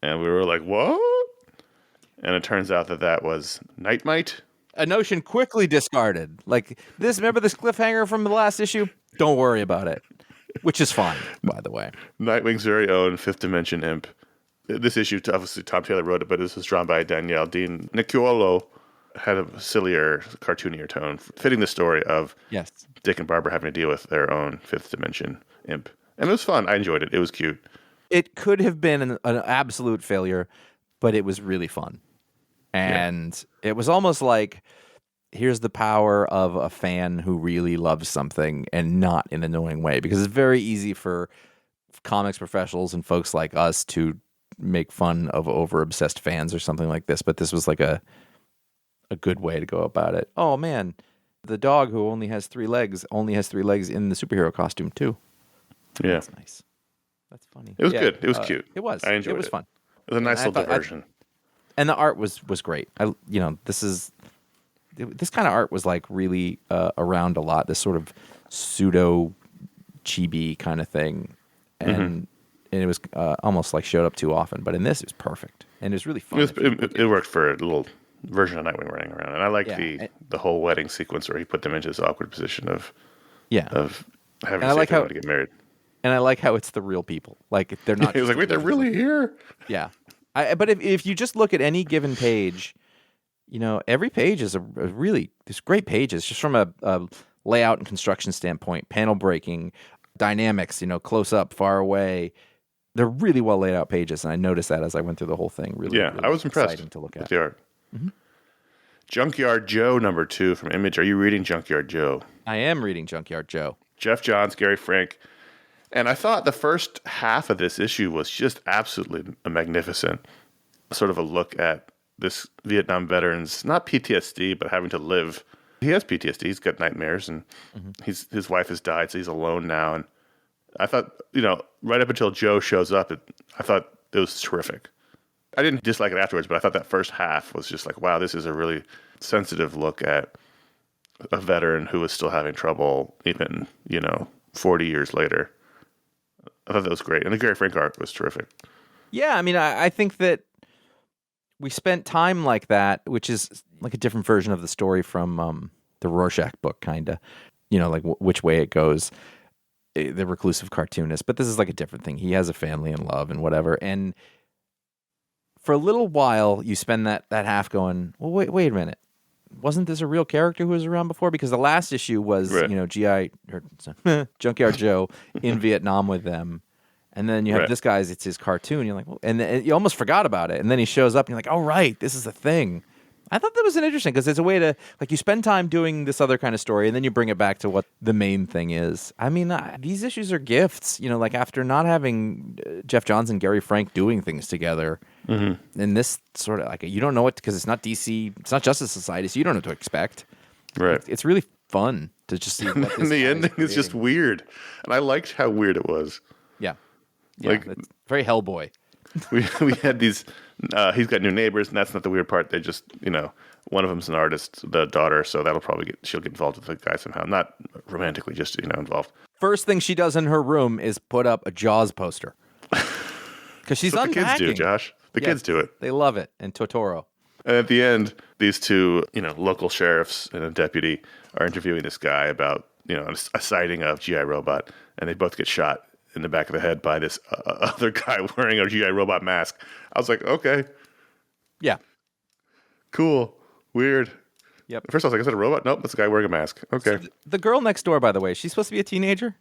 B: And we were like, what? And it turns out that was Nightmite.
A: A notion quickly discarded. Like this, remember this cliffhanger from the last issue? Don't worry about it. Which is fine, by the way.
B: Nightwing's very own Fifth Dimension imp. This issue, obviously, Tom Taylor wrote it, but this was drawn by Danielle Dean Nicciolo, had a sillier, cartoonier tone, fitting the story of
A: Yes.
B: Dick and Barbara having to deal with their own fifth dimension imp. And it was fun. I enjoyed it. It was cute.
A: It could have been an absolute failure, but it was really fun. And it was almost like, here's the power of a fan who really loves something and not in an annoying way, because it's very easy for comics professionals and folks like us to make fun of over-obsessed fans or something like this, but this was like a good way to go about it. Oh, man, the dog who only has 3 legs in the superhero costume, too.
B: Yeah.
A: That's nice. That's funny.
B: It was good. It was cute.
A: It was.
B: I enjoyed it.
A: It was fun.
B: It was a nice little diversion.
A: And the art was great. This kind of art was like really around a lot. This sort of pseudo chibi kind of thing, and it was almost like showed up too often. But in this, it was perfect, and it was really fun.
B: It worked for a little version of Nightwing running around, and I like the whole wedding sequence where he put them into this awkward position of having to say they want to get married.
A: And I like how it's the real people. Like they're not.
B: He was like, "Wait, they're really here."
A: Yeah. But if you just look at any given page, every page is there's great pages just from a layout and construction standpoint, panel breaking, dynamics, close up, far away. They're really well laid out pages, and I noticed that as I went through the whole thing. Really,
B: I was impressed
A: to look at
B: with the art. Mm-hmm. Junkyard Joe #2 from Image. Are you reading Junkyard Joe?
A: I am reading Junkyard Joe.
B: Jeff Johns, Gary Frank. And I thought the first half of this issue was just absolutely magnificent. Sort of a look at this Vietnam veteran's, not PTSD, but having to live. He has PTSD. He's got nightmares, and his wife has died, so he's alone now. And I thought, right up until Joe shows up, I thought it was terrific. I didn't dislike it afterwards, but I thought that first half was just like, wow, this is a really sensitive look at a veteran who is still having trouble, even, 40 years later. I thought that was great. And the Gary Frank art was terrific. Yeah,
A: I mean, I think that we spent time like that, which is like a different version of the story from the Rorschach book, kind of. Like which way it goes, the reclusive cartoonist. But this is like a different thing. He has a family and love and whatever. And for a little while, you spend that half going, well, wait a minute. Wasn't this a real character who was around before? Because the last issue was, Junkyard Joe in Vietnam with them. And then you have this guy's, it's his cartoon. You're like, well, and you almost forgot about it. And then he shows up and you're like, oh, right, this is a thing. I thought that was interesting because it's a way to, like, you spend time doing this other kind of story and then you bring it back to what the main thing is. I mean, these issues are gifts, like after not having Jeff Johns and Gary Frank doing things together. And this sort of, like, you don't know it because it's not DC, it's not Justice Society, so you don't know what to expect.
B: Right.
A: It's really fun to just see what this
B: and the ending
A: is
B: just weird. And I liked how weird it was.
A: Yeah, it's very Hellboy.
B: we had these, he's got new neighbors, and that's not the weird part. They just, one of them's an artist, the daughter, so that'll probably she'll get involved with the guy somehow. Not romantically, just, involved.
A: First thing she does in her room is put up a Jaws poster. Because she's unpacking.
B: The kids do, Josh. The kids do it.
A: They love it. And Totoro.
B: And at the end, these two, local sheriffs and a deputy are interviewing this guy about, a sighting of G.I. Robot, and they both get shot in the back of the head by this other guy wearing a G.I. Robot mask. I was like, okay.
A: Yeah.
B: Cool. Weird.
A: Yep.
B: At first I was like, is that a robot? Nope, that's a guy wearing a mask. Okay.
A: So the girl next door, by the way, she's supposed to be a teenager?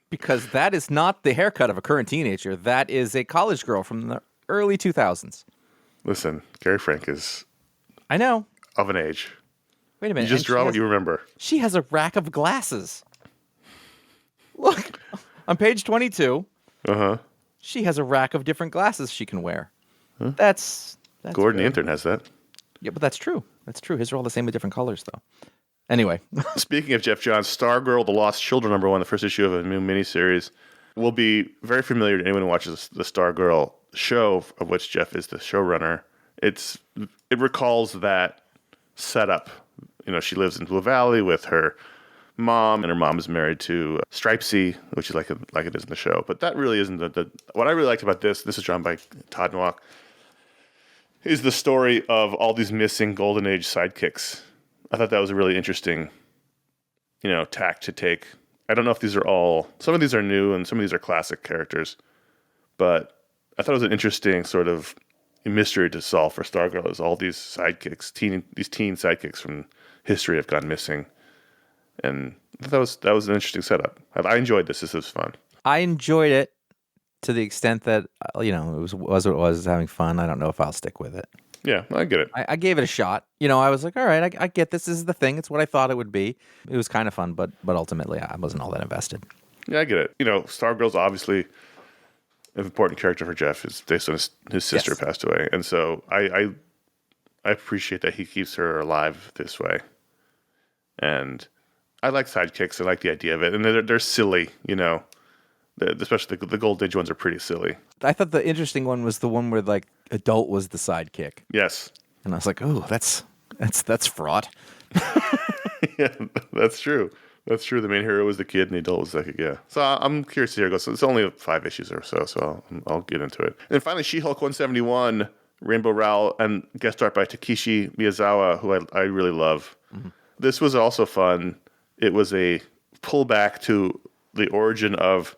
A: Because that is not the haircut of a current teenager. That is a college girl from the early 2000s.
B: Listen, Gary Frank is...
A: I know.
B: Of an age.
A: Wait a minute.
B: You just draw what you remember.
A: She has a rack of glasses. Look, on page 22, she has a rack of different glasses she can wear. Huh? That's
B: Gordon the intern has that.
A: Yeah, but that's true. That's true. His are all the same with different colors, though. Anyway.
B: Speaking of Jeff Johns, Stargirl, The Lost Children #1, the first issue of a new miniseries, will be very familiar to anyone who watches the Stargirl show, of which Jeff is the showrunner. It recalls that setup. She lives in Blue Valley with her mom, and her mom is married to Stripesy, which is like it is in the show. But that really isn't the what I really liked about this is drawn by Todd Nowak, is the story of all these missing Golden Age sidekicks. I thought that was a really interesting, tack to take. I don't know if these are all, some of these are new and some of these are classic characters, but I thought it was an interesting sort of mystery to solve for Stargirl is all these sidekicks, these teen sidekicks from history have gone missing. And that was an interesting setup. I enjoyed this. This was fun.
A: I enjoyed it to the extent that, it was what it was, having fun. I don't know if I'll stick with it.
B: Yeah, I get it.
A: I gave it a shot. I was like, all right, I get this. This is the thing. It's what I thought it would be. It was kind of fun, but ultimately I wasn't all that invested.
B: Yeah, I get it. Stargirl's obviously an important character for Jeff. Is based on his sister passed away. And so I appreciate that he keeps her alive this way. And I like sidekicks. I like the idea of it. And they're silly, especially the Gold Age ones are pretty silly.
A: I thought the interesting one was the one where like adult was the sidekick.
B: Yes.
A: And I was like, oh, that's fraught.
B: Yeah, that's true. That's true. The main hero was the kid and the adult was the sidekick, yeah. So I'm curious to hear it go. So it's only 5 issues or so I'll get into it. And finally, She-Hulk 171, Rainbow Rowell, and guest art by Takeshi Miyazawa, who I really love. Mm-hmm. This was also fun. It was a pullback to the origin of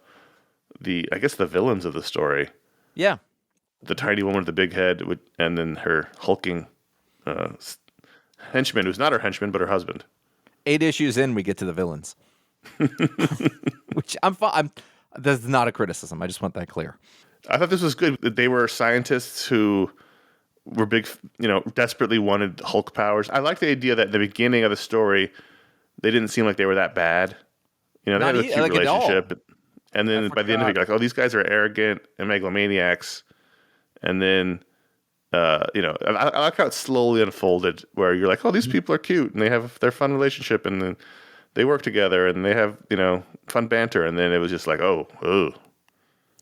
B: the villains of the story.
A: Yeah.
B: The tiny woman with the big head, and then her hulking henchman, who's not her henchman, but her husband.
A: 8 issues in, we get to the villains. Which I'm fine. That's not a criticism. I just want that clear.
B: I thought this was good. They were scientists who were big, desperately wanted Hulk powers. I like the idea that at the beginning of the story, they didn't seem like they were that bad. They had a cute relationship. And then by the end of it, you're like, oh, these guys are arrogant and megalomaniacs. And then, I like how it slowly unfolded where you're like, oh, these people are cute and they have their fun relationship and then they work together and they have, fun banter. And then it was just like, oh.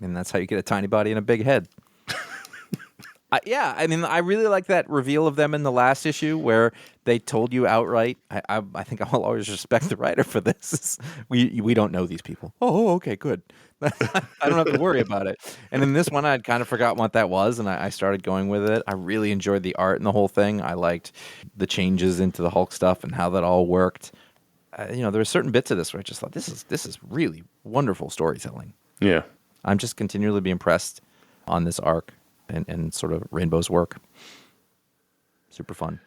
A: And that's how you get a tiny body and a big head. I really like that reveal of them in the last issue where they told you outright. I think I'll always respect the writer for this. We don't know these people. Oh, okay, good. I don't have to worry about it. And in this one, I'd kind of forgotten what that was, and I started going with it. I really enjoyed the art and the whole thing. I liked the changes into the Hulk stuff and how that all worked. There were certain bits of this where I just thought, this is really wonderful storytelling.
B: Yeah.
A: I'm just continually be impressed on this arc. And sort of Rainbow's work. Super fun.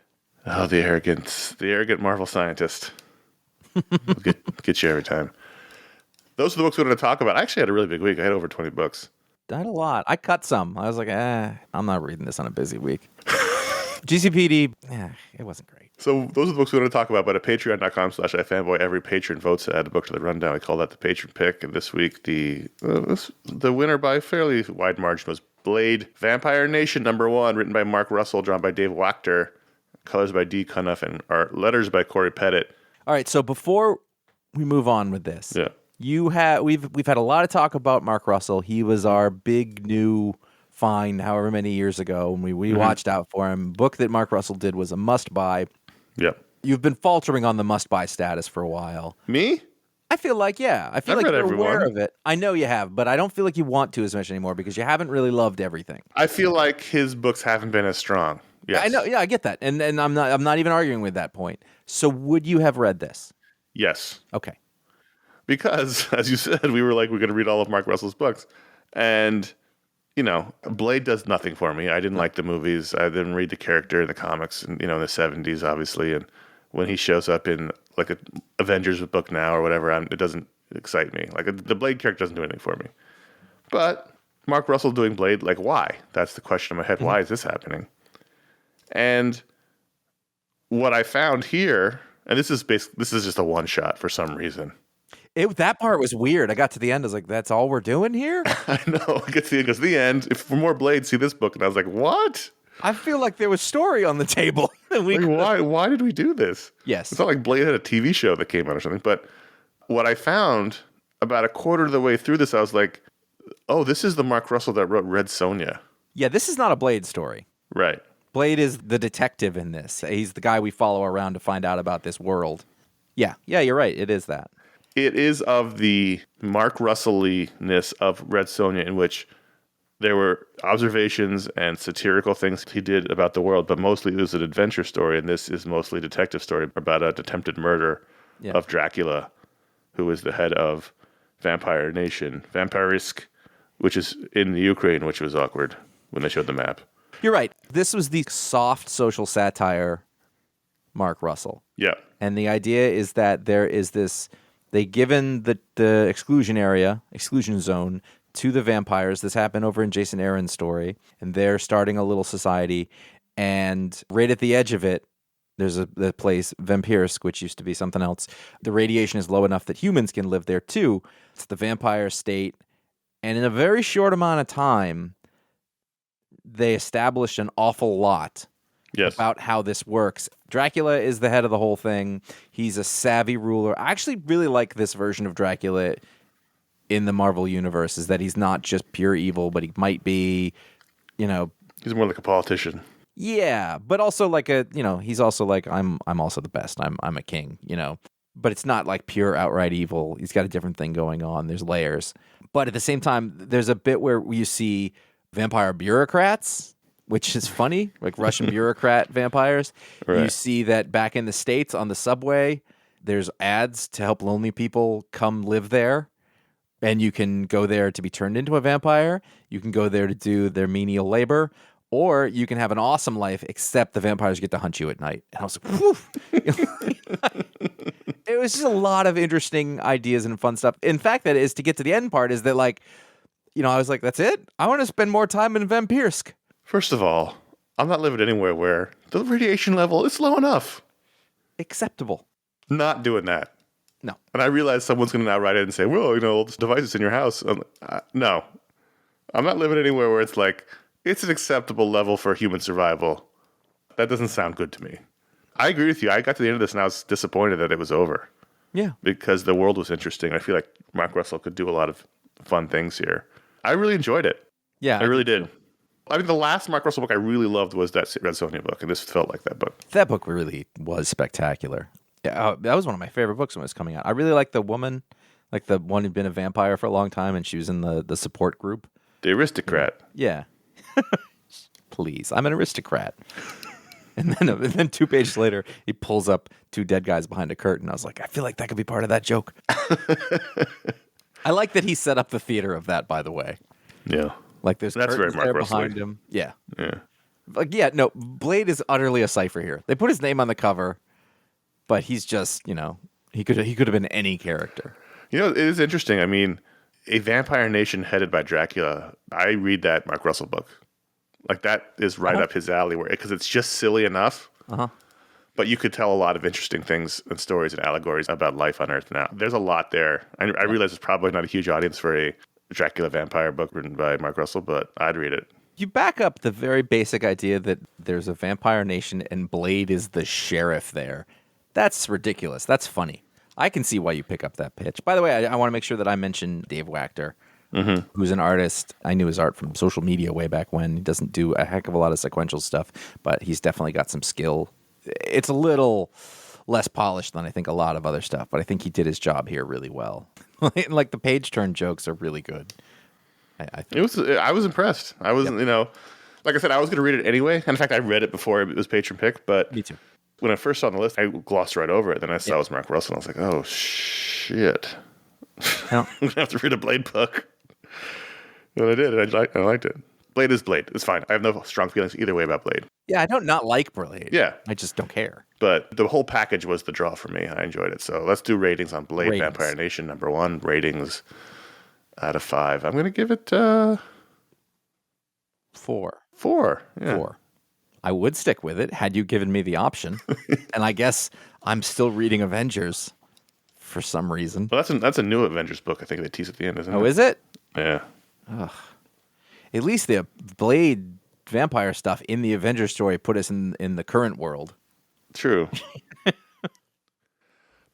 B: Oh, the arrogant Marvel scientist. Get you every time. Those are the books we wanted to talk about. I actually had a really big week. I had over 20 books.
A: I had a lot. I cut some. I was like, I'm not reading this on a busy week. GCPD, it wasn't great.
B: So those are the books we want to talk about, but at patreon.com/iFanboy, every patron votes to add a book to the rundown. We call that the Patron Pick. And this week, the winner by a fairly wide margin was Blade, Vampire Nation #1, written by Mark Russell, drawn by Dave Wachter, colors by D. Cunniffe, and art letters by Corey Pettit.
A: All right, so before we move on with this, we've had a lot of talk about Mark Russell. He was our big new find however many years ago, and we watched out for him. Book that Mark Russell did was a must-buy.
B: Yep.
A: You've been faltering on the must-buy status for a while.
B: Me?
A: I feel like, I've
B: like
A: you're aware of it. I know you have, but I don't feel like you want to as much anymore because you haven't really loved everything.
B: I feel like his books haven't been as strong. Yes.
A: I know. Yeah, I get that. And I'm not even arguing with that point. So would you have read this?
B: Yes.
A: Okay.
B: Because, as you said, we were going to read all of Mark Russell's books. And, Blade does nothing for me. I didn't like the movies. I didn't read the character in the comics, in the 70s, obviously. And when he shows up in like a Avengers book now or whatever, it doesn't excite me. Like the Blade character doesn't do anything for me. But Mark Russell doing Blade, why? That's the question in my head. Mm-hmm. Why is this happening? And what I found here, and this is just a one shot for some reason.
A: That part was weird. I got to the end. I was like, that's all we're doing here?
B: I know. I get to the end. Goes the end. If for more Blade, see this book. And I was like, what?
A: I feel like there was story on the table.
B: Why did we do this?
A: Yes.
B: It's not like Blade had a TV show that came out or something. But what I found about a quarter of the way through this, I was like, oh, this is the Mark Russell that wrote Red Sonja.
A: Yeah, this is not a Blade story.
B: Right.
A: Blade is the detective in this. He's the guy we follow around to find out about this world. Yeah, you're right. It is that.
B: It is of the Mark Russell-ness of Red Sonja, in which there were observations and satirical things he did about the world, but mostly it was an adventure story, and this is mostly a detective story about an attempted murder of Dracula, who is the head of Vampire Nation, Vampirisk, which is in the Ukraine, which was awkward when they showed the map.
A: You're right. This was the soft social satire Mark Russell.
B: Yeah.
A: And the idea is that there is this, they given the exclusion zone to the vampires. This happened over in Jason Aaron's story, and they're starting a little society. And right at the edge of it, there's the place, Vampirsk, which used to be something else. The radiation is low enough that humans can live there too. It's the vampire state. And in a very short amount of time, they established an awful lot about how this works. Dracula is the head of the whole thing. He's a savvy ruler. I actually really like this version of Dracula in the Marvel universe, is that he's not just pure evil, but he might be, he's
B: more like a politician.
A: Yeah, but also like he's also like, I'm also the best. I'm a king, But it's not like pure outright evil. He's got a different thing going on. There's layers. But at the same time, there's a bit where you see vampire bureaucrats, which is funny, like Russian bureaucrat vampires. Right. You see that back in the States on the subway, there's ads to help lonely people come live there. And you can go there to be turned into a vampire. You can go there to do their menial labor. Or you can have an awesome life, except the vampires get to hunt you at night. And I was like, whew. It was just a lot of interesting ideas and fun stuff. In fact, that is to get to the end part is that, like, I was like, that's it? I want to spend more time in Vampirsk.
B: First of all, I'm not living anywhere where the radiation level is low enough.
A: Acceptable.
B: Not doing that.
A: No.
B: And I realize someone's going to now write in and say, well, all this devices in your house. No. I'm not living anywhere where it's like, it's an acceptable level for human survival. That doesn't sound good to me. I agree with you. I got to the end of this and I was disappointed that it was over.
A: Yeah.
B: Because the world was interesting. I feel like Mark Russell could do a lot of fun things here. I really enjoyed it.
A: Yeah.
B: I really did. I mean, the last Mark Russell book I really loved was that Red Sonja book, and this felt like that book.
A: That book really was spectacular. Yeah, that was one of my favorite books when it was coming out. I really liked the woman, like the one who'd been a vampire for a long time, and she was in the support group.
B: The aristocrat.
A: Yeah. Please, I'm an aristocrat. And then 2 pages later, he pulls up 2 dead guys behind a curtain. I was like, I feel like that could be part of that joke. I like that he set up the theater of that, by the way.
B: Yeah.
A: Like there's curtains there behind him. Yeah.
B: Yeah.
A: Like, no, Blade is utterly a cipher here. They put his name on the cover, but he's just, he could have been any character.
B: It is interesting. I mean, a vampire nation headed by Dracula. I read that Mark Russell book. Like that is right up his alley, because it's just silly enough. But you could tell a lot of interesting things and stories and allegories about life on Earth now. There's a lot there. I realize it's probably not a huge audience for a Dracula vampire book written by Mark Russell, but I'd read it.
A: You back up the very basic idea that there's a vampire nation and Blade is the sheriff there. That's ridiculous. That's funny. I can see why you pick up that pitch. By the way, I want to make sure that I mention Dave Wachter, who's an artist. I knew his art from social media way back when. He doesn't do a heck of a lot of sequential stuff, but he's definitely got some skill. It's a little less polished than I think a lot of other stuff, but I think he did his job here really well. Like the page turn jokes are really good. I
B: was impressed. I was, like I said, I was going to read it anyway. And in fact, I read it before it was Patron Pick, but
A: me too.
B: When I first saw on the list, I glossed right over it. Then I saw it was Mark Russell, and I was like, oh, shit. I'm going to have to read a Blade book. And I did, and I liked it. Blade is Blade. It's fine. I have no strong feelings either way about Blade.
A: Yeah, I don't not like Blade.
B: Yeah.
A: I just don't care.
B: But the whole package was the draw for me. I enjoyed it. So let's do ratings on Blade Vampire Nation. Number 1, ratings out of 5. I'm going to give it
A: 4.
B: 4. Yeah.
A: 4. I would stick with it had you given me the option. And I guess I'm still reading Avengers for some reason.
B: Well, that's a new Avengers book. I think they tease at the end, isn't it?
A: Oh, is it?
B: Yeah.
A: Ugh. At least the Blade vampire stuff in the Avengers story put us in the current world.
B: True.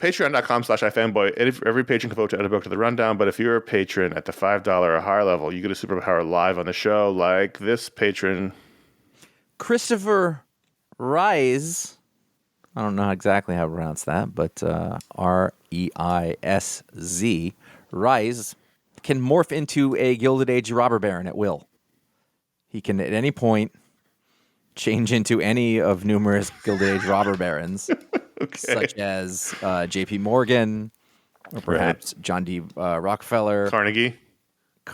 B: Patreon.com/iFanboy. Every patron can vote to add a book to the rundown, but if you're a patron at the $5 or higher level, you get a superpower live on the show, like this patron.
A: Kristopher Reisz. I don't know exactly how to pronounce that, but Reisz. Reisz can morph into a Gilded Age robber baron at will. He can at any point change into any of numerous Gilded Age robber barons, such as J.P. Morgan, or perhaps John D. Rockefeller.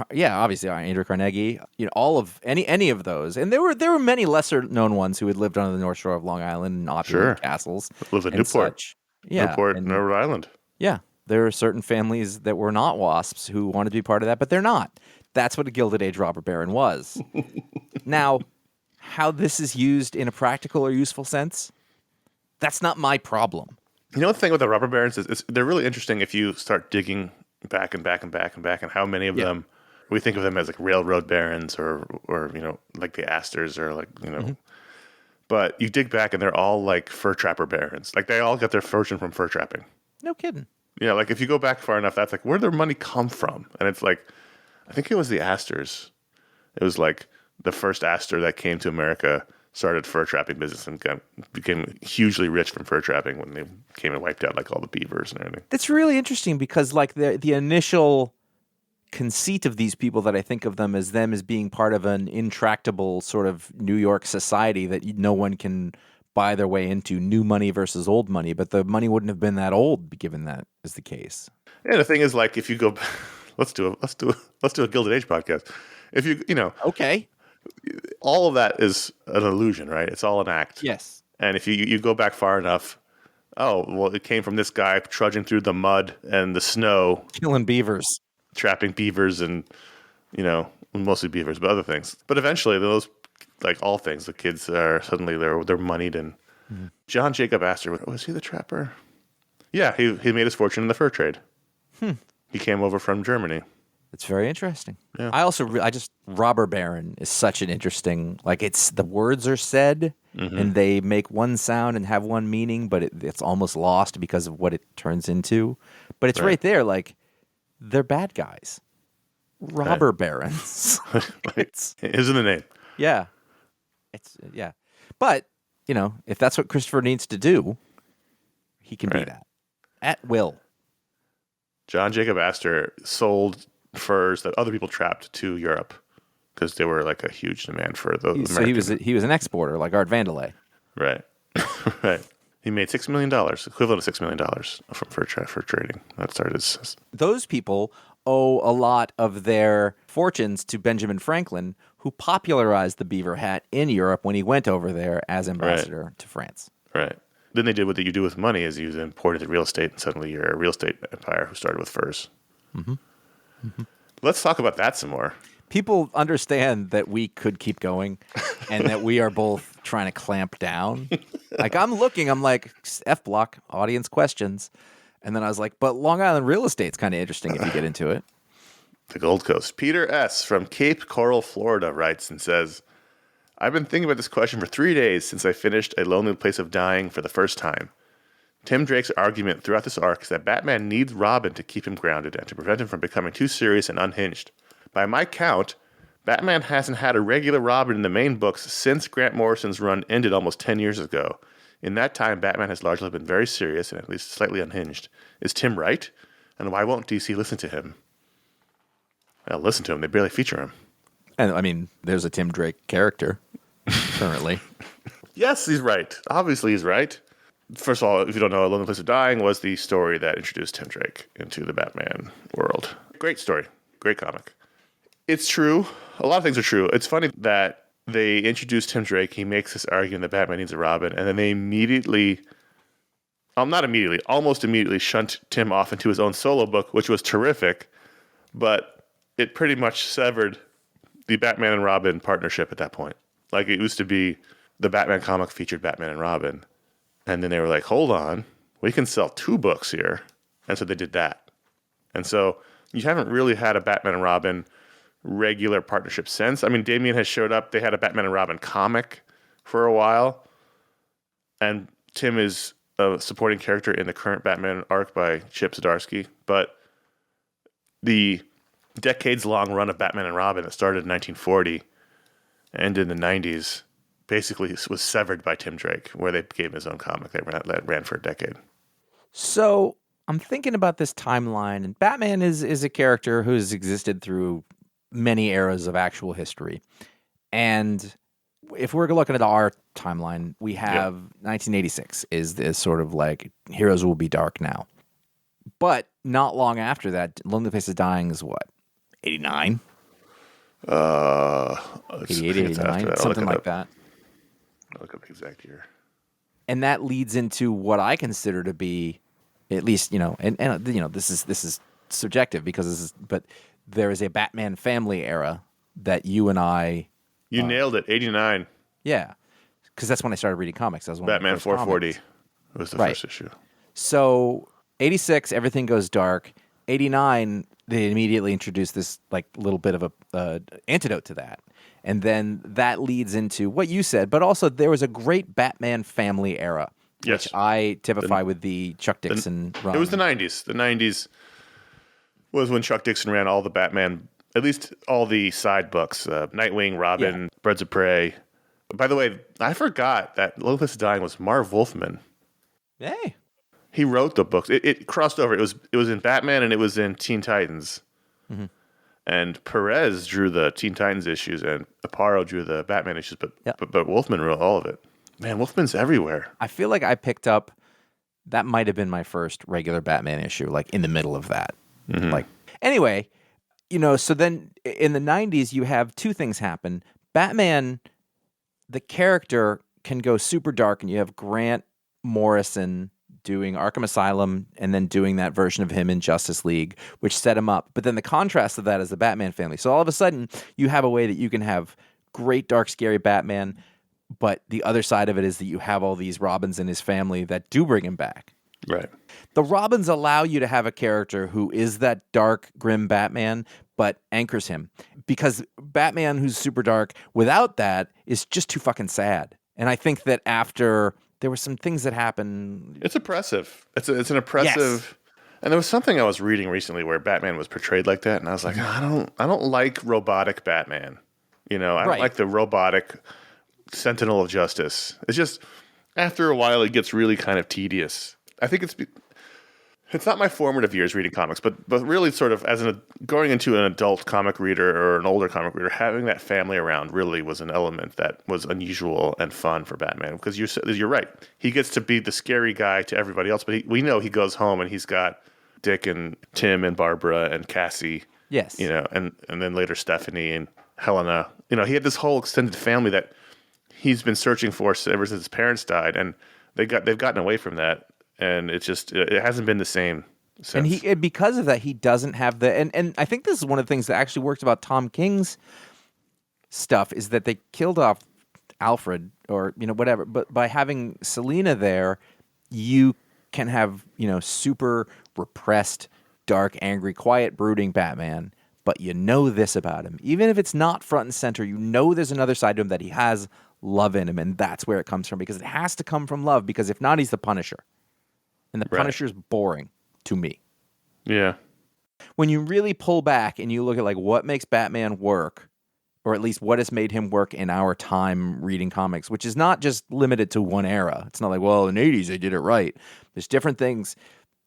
A: obviously Andrew Carnegie, all of any of those, and there were many lesser known ones who had lived on the North Shore of Long Island in opulent castles.
B: Live in
A: and
B: Newport,
A: such. Yeah,
B: Newport, Rhode Island.
A: Yeah, there are certain families that were not wasps who wanted to be part of that, but they're not. That's what a Gilded Age robber baron was. Now, how this is used in a practical or useful sense, that's not my problem.
B: You know, the thing with the robber barons is they're really interesting if you start digging back and back and back and back, and how many of them we think of them as like railroad barons or like the Astors or like but you dig back and they're all like fur trapper barons. Like they all got their fortune from fur trapping.
A: No kidding.
B: Yeah, like if you go back far enough, that's like where did their money come from? And it's like, I think it was the Astors. It was like the first Astor that came to America started fur trapping business and became hugely rich from fur trapping when they came and wiped out like all the beavers and everything.
A: That's really interesting because like the initial conceit of these people that I think of them as being part of an intractable sort of New York society that no one can buy their way into, new money versus old money, but the money wouldn't have been that old given that is the case.
B: Yeah, the thing is like if you go let's do a Gilded Age podcast. If you
A: okay.
B: All of that is an illusion, right? It's all an act.
A: Yes.
B: And if you go back far enough, it came from this guy trudging through the mud and the snow.
A: Killing beavers.
B: Trapping beavers and, mostly beavers, but other things. But eventually those, like all things, the kids are suddenly they're moneyed. And John Jacob Astor, was he the trapper? Yeah, he made his fortune in the fur trade. He came over from Germany.
A: It's very interesting.
B: Yeah.
A: I just robber baron is such an interesting, like it's the words are said and they make one sound and have one meaning, but it's almost lost because of what it turns into. But it's right there, like they're bad guys, robber barons.
B: It's in the name.
A: Yeah, But if that's what Kristopher needs to do, he can be that at will.
B: John Jacob Astor sold furs that other people trapped to Europe because they were like a huge demand for the American.
A: So he was an exporter like Art Vandelay.
B: Right. Right. He made $6 million, equivalent to $6 million from fur trading. That started.
A: Those people owe a lot of their fortunes to Benjamin Franklin, who popularized the beaver hat in Europe when he went over there as ambassador to France.
B: Right. Then they did what you do with money is you imported the real estate, and suddenly you're a real estate empire who started with furs. Let's talk about that some more.
A: People understand that we could keep going and that we are both trying to clamp down. Like I'm like, F block, audience questions. And then I was like, but Long Island real estate's kind of interesting if you get into it.
B: The Gold Coast. Peter S. from Cape Coral, Florida writes and says, I've been thinking about this question for 3 days since I finished A Lonely Place of Dying for the first time. Tim Drake's argument throughout this arc is that Batman needs Robin to keep him grounded and to prevent him from becoming too serious and unhinged. By my count, Batman hasn't had a regular Robin in the main books since Grant Morrison's run ended almost 10 years ago. In that time, Batman has largely been very serious and at least slightly unhinged. Is Tim right? And why won't DC listen to him? Well, listen to him. They barely feature him.
A: And I mean, there's a Tim Drake character currently.
B: Yes, he's right. Obviously, he's right. First of all, if you don't know, A Lonely Place of Dying was the story that introduced Tim Drake into the Batman world. Great story. Great comic. It's true. A lot of things are true. It's funny that they introduced Tim Drake. He makes this argument that Batman needs a Robin, and then they almost immediately shunt Tim off into his own solo book, which was terrific, but it pretty much severed the Batman and Robin partnership at that point. Like it used to be the Batman comic featured Batman and Robin. And then they were like, hold on, we can sell 2 books here. And so they did that. And so you haven't really had a Batman and Robin regular partnership since. I mean, Damian has showed up. They had a Batman and Robin comic for a while. And Tim is a supporting character in the current Batman arc by Chip Zdarsky. But the decades-long run of Batman and Robin that started in 1940 and in the 90s basically was severed by Tim Drake, where they gave him his own comic that ran for a decade.
A: So I'm thinking about this timeline, and Batman is a character who's existed through many eras of actual history. And if we're looking at our timeline, we have 1986 is this sort of like heroes will be dark now. But not long after that, Lonely Place of Dying is what? 89,
B: Uh,
A: 88, 89, something like that.
B: I'll look up the exact year.
A: And that leads into what I consider to be, at least, and this is subjective but there is a Batman family era that you and I.
B: You nailed it. 89.
A: Yeah, because that's when I started reading comics. That was one
B: Batman
A: of the first
B: 440
A: comics.
B: was the first issue.
A: So 86, everything goes dark. 89, they immediately introduced this like little bit of a antidote to that. And then that leads into what you said, but also there was a great Batman family era,
B: Yes.
A: which I typify with the Chuck Dixon run.
B: It was the 90s. The 90s was when Chuck Dixon ran all the Batman, at least all the side books, Nightwing, Robin, Birds of Prey. By the way, I forgot that Lois Dying was Marv Wolfman.
A: Hey.
B: He wrote the books. It crossed over. It was in Batman and it was in Teen Titans. Mm-hmm. And Perez drew the Teen Titans issues, and Aparo drew the Batman issues, but Wolfman wrote all of it. Man, Wolfman's everywhere.
A: I feel like I picked up, that might have been my first regular Batman issue, like in the middle of that.
B: Mm-hmm.
A: Like, anyway, so then in the 90s, you have two things happen. Batman, the character, can go super dark, and you have Grant Morrison doing Arkham Asylum and then doing that version of him in Justice League, which set him up. But then the contrast of that is the Batman family. So all of a sudden, you have a way that you can have great, dark, scary Batman, but the other side of it is that you have all these Robins in his family that do bring him back.
B: Right.
A: The Robins allow you to have a character who is that dark, grim Batman, but anchors him. Because Batman who's super dark, without that, is just too fucking sad. And I think that after... there were some things that happened.
B: It's oppressive. It's an oppressive. Yes. And there was something I was reading recently where Batman was portrayed like that, and I was like, I don't like robotic Batman. I don't like the robotic Sentinel of Justice. It's just after a while it gets really kind of tedious. I think it's not my formative years reading comics, but really sort of as going into an adult comic reader or an older comic reader, having that family around really was an element that was unusual and fun for Batman. Because you're right, he gets to be the scary guy to everybody else, but we know he goes home and he's got Dick and Tim and Barbara and Cassie.
A: Yes,
B: and then later Stephanie and Helena. He had this whole extended family that he's been searching for ever since his parents died, and they've gotten away from that. And it hasn't been the same since.
A: And because of that, he doesn't have and I think this is one of the things that actually works about Tom King's stuff is that they killed off Alfred or, whatever. But by having Selina there, you can have, super repressed, dark, angry, quiet, brooding Batman. But this about him. Even if it's not front and center, there's another side to him that he has love in him. And that's where it comes from, because it has to come from love, because if not, he's the Punisher. And the Punisher's boring to me.
B: Yeah.
A: When you really pull back and you look at what makes Batman work, or at least what has made him work in our time reading comics, which is not just limited to one era. It's not like, well, in the 80s they did it right. There's different things,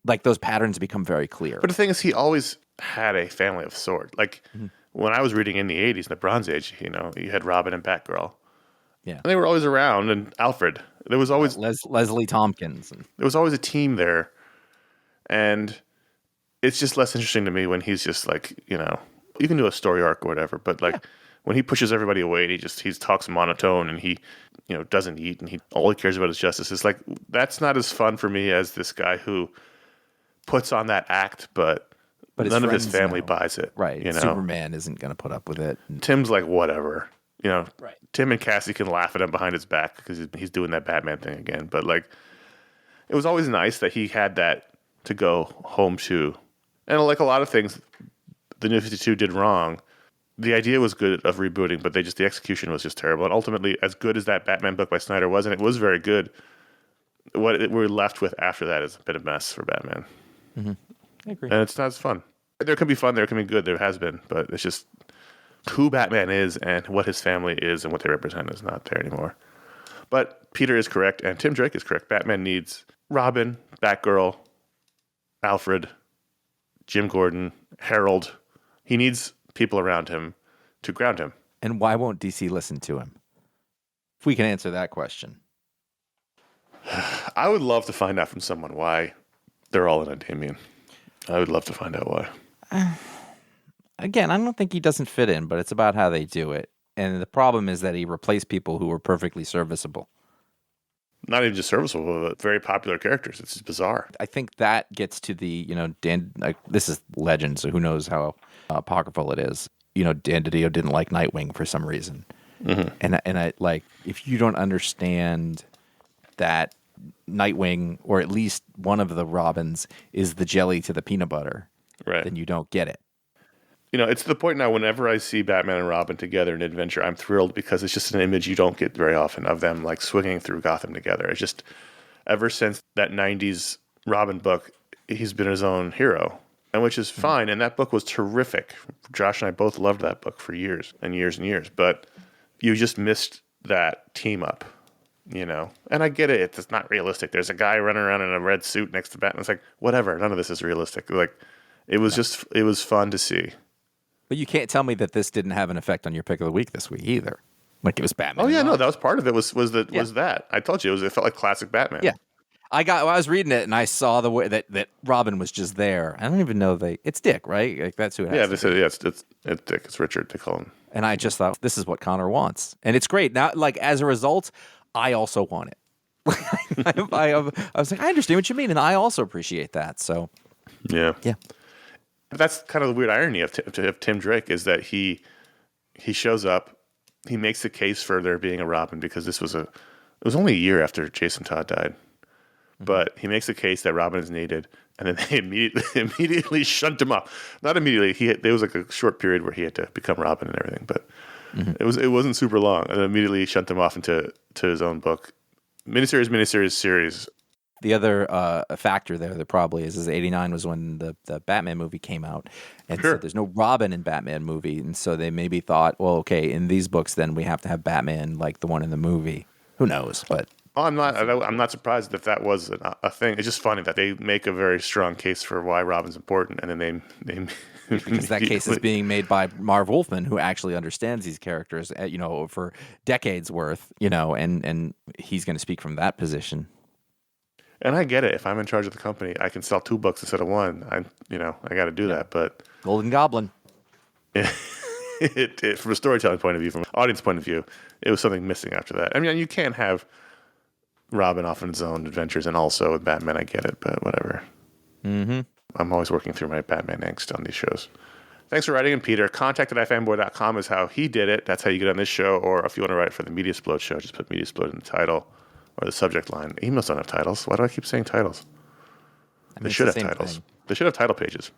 A: like those patterns become very clear.
B: But the thing is, he always had a family of sorts. Like when I was reading in the 80s, in the Bronze Age, you had Robin and Batgirl. Yeah. And they were always around, and Alfred. There was always
A: Leslie Tompkins.
B: There was always a team there, and it's just less interesting to me when he's just like, you can do a story arc or whatever, but when he pushes everybody away and he talks monotone and he, doesn't eat and all he cares about is justice. It's like, that's not as fun for me as this guy who puts on that act, but none of his family buys it.
A: Right. Superman isn't going to put up with it.
B: Tim's like, whatever. Right. Tim and Cassie can laugh at him behind his back because he's doing that Batman thing again. But it was always nice that he had that to go home to. And like a lot of things the New 52 did wrong, the idea was good of rebooting, but the execution was just terrible. And ultimately, as good as that Batman book by Snyder was, and it was very good, what we're left with after that is a bit of a mess for Batman.
A: Mm-hmm. I agree.
B: And it's not as fun. There can be fun, there can be good, there has been, but it's just who Batman is and what his family is and what they represent is not there anymore. But Peter is correct, and Tim Drake is correct. Batman needs Robin, Batgirl, Alfred, Jim Gordon, Harold. He needs people around him to ground him.
A: And why won't DC listen to him? If we can answer that question.
B: I would love to find out from someone why they're all in on Damian. I would love to find out why.
A: again, I don't think he doesn't fit in, but it's about how they do it. And the problem is that he replaced people who were perfectly serviceable.
B: Not even just serviceable, but very popular characters. It's just bizarre.
A: I think that gets to the, Dan, this is legend, so who knows how apocryphal it is. Dan DiDio didn't like Nightwing for some reason. Mm-hmm. And I like, if you don't understand that Nightwing, or at least one of the Robins, is the jelly to the peanut butter,
B: right,
A: then you don't get it.
B: It's to the point now, whenever I see Batman and Robin together in adventure, I'm thrilled because it's just an image you don't get very often of them like swinging through Gotham together. It's just, ever since that 90s Robin book, he's been his own hero, and which is fine. And that book was terrific. Josh and I both loved that book for years and years and years, but you just missed that team up, And I get it. It's not realistic. There's a guy running around in a red suit next to Batman. It's like, whatever. None of this is realistic. Like, it was fun to see.
A: But you can't tell me that this didn't have an effect on your pick of the week this week either. Like, it was Batman.
B: Oh yeah, no, that was part of it. Was that? I told you it felt like classic Batman.
A: Yeah, I was reading it and I saw the way that Robin was just there. I don't even know it's Dick, right? Like, that's who it has.
B: It's Dick. It's Richard. They call him.
A: And I just thought, this is what Connor wants, and it's great. Now, like, as a result, I also want it. I was like, I understand what you mean, and I also appreciate that. So
B: yeah. That's kind of the weird irony of Tim Drake, is that he shows up, he makes the case for there being a Robin, because it was only a year after Jason Todd died, but he makes the case that Robin is needed, and then they immediately shunt him off. Not immediately. There was like a short period where he had to become Robin and everything, but it wasn't super long, and then immediately shunt him off into his own book, miniseries, series.
A: The other factor there that probably is 89 was when the Batman movie came out. And so there's no Robin in Batman movie. And so they maybe thought, well, okay, in these books, then we have to have Batman like the one in the movie. Who knows? But
B: I'm not surprised if that was a thing. It's just funny that they make a very strong case for why Robin's important. And then they
A: because that case is being made by Marv Wolfman, who actually understands these characters, for decades worth, and he's going to speak from that position.
B: And I get it. If I'm in charge of the company, I can sell 2 books instead of 1. I got to do that. But
A: Golden Goblin.
B: It, from a storytelling point of view, from an audience point of view, it was something missing after that. I mean, you can't have Robin off on his own adventures and also with Batman. I get it, but whatever.
A: Mm-hmm.
B: I'm always working through my Batman angst on these shows. Thanks for writing in, Peter. Contact@ifanboy.com is how he did it. That's how you get on this show. Or if you want to write for the Media Explode show, just put Media Explode in the title. Or the subject line. Emails don't have titles. Why do I keep saying titles? They should have titles. They should have title pages.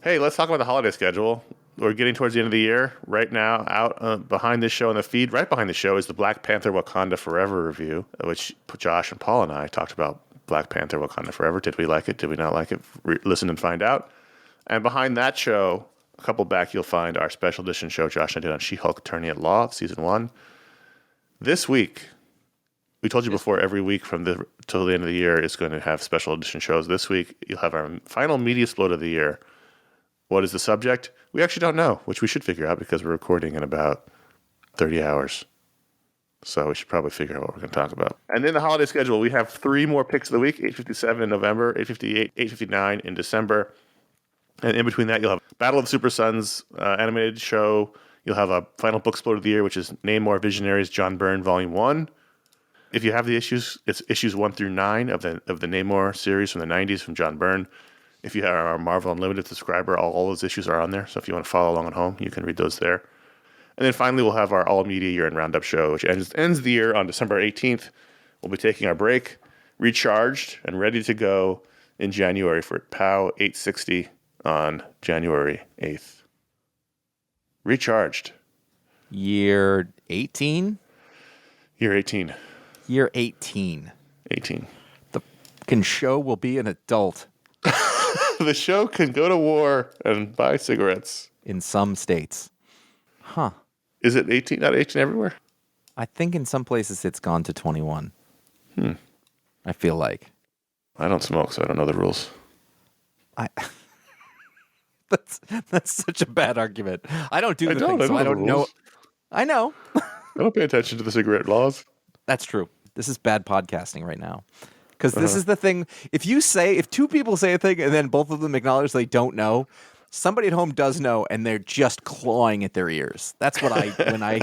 B: Hey, let's talk about the holiday schedule. We're getting towards the end of the year. Right now, out behind this show on the feed, right behind the show, is the Black Panther Wakanda Forever review, which Josh and Paul and I talked about Black Panther Wakanda Forever. Did we like it? Did we not like it? Listen and find out. And behind that show, a couple back, you'll find our special edition show Josh and I did on She-Hulk Attorney at Law, Season 1. This week, we told you before, every week till the end of the year is going to have special edition shows. This week, you'll have our final Media Explode of the year. What is the subject? We actually don't know, which we should figure out because we're recording in about 30 hours. So we should probably figure out what we're going to talk about. And then the holiday schedule, we have 3 more picks of the week, 8:57 in November, 8:58, 8:59 in December. And in between that, you'll have Battle of the Super Sons animated show. You'll have a final book explode of the year, which is Namor Visionaries, John Byrne, Volume 1. If you have the issues, it's issues 1 through 9 of the Namor series from the 90s from John Byrne. If you are a Marvel Unlimited subscriber, all those issues are on there. So if you want to follow along at home, you can read those there. And then finally, we'll have our All Media Year-End Roundup show, which ends the year on December 18th. We'll be taking our break, recharged, and ready to go in January for POW 860 on January 8th. Recharged.
A: Year 18?
B: Year 18.
A: Year 18.
B: 18.
A: The fucking show will be an adult.
B: The show can go to war and buy cigarettes.
A: In some states. Huh.
B: Is it 18, not 18 everywhere?
A: I think in some places it's gone to 21. I feel like.
B: I don't smoke, so I don't know the rules.
A: That's such a bad argument. I don't do the thing, so I don't know. I know.
B: I don't pay attention to the cigarette laws.
A: That's true. This is bad podcasting right now. Because this is the thing. If 2 people say a thing and then both of them acknowledge they don't know, somebody at home does know, and they're just clawing at their ears. That's what when I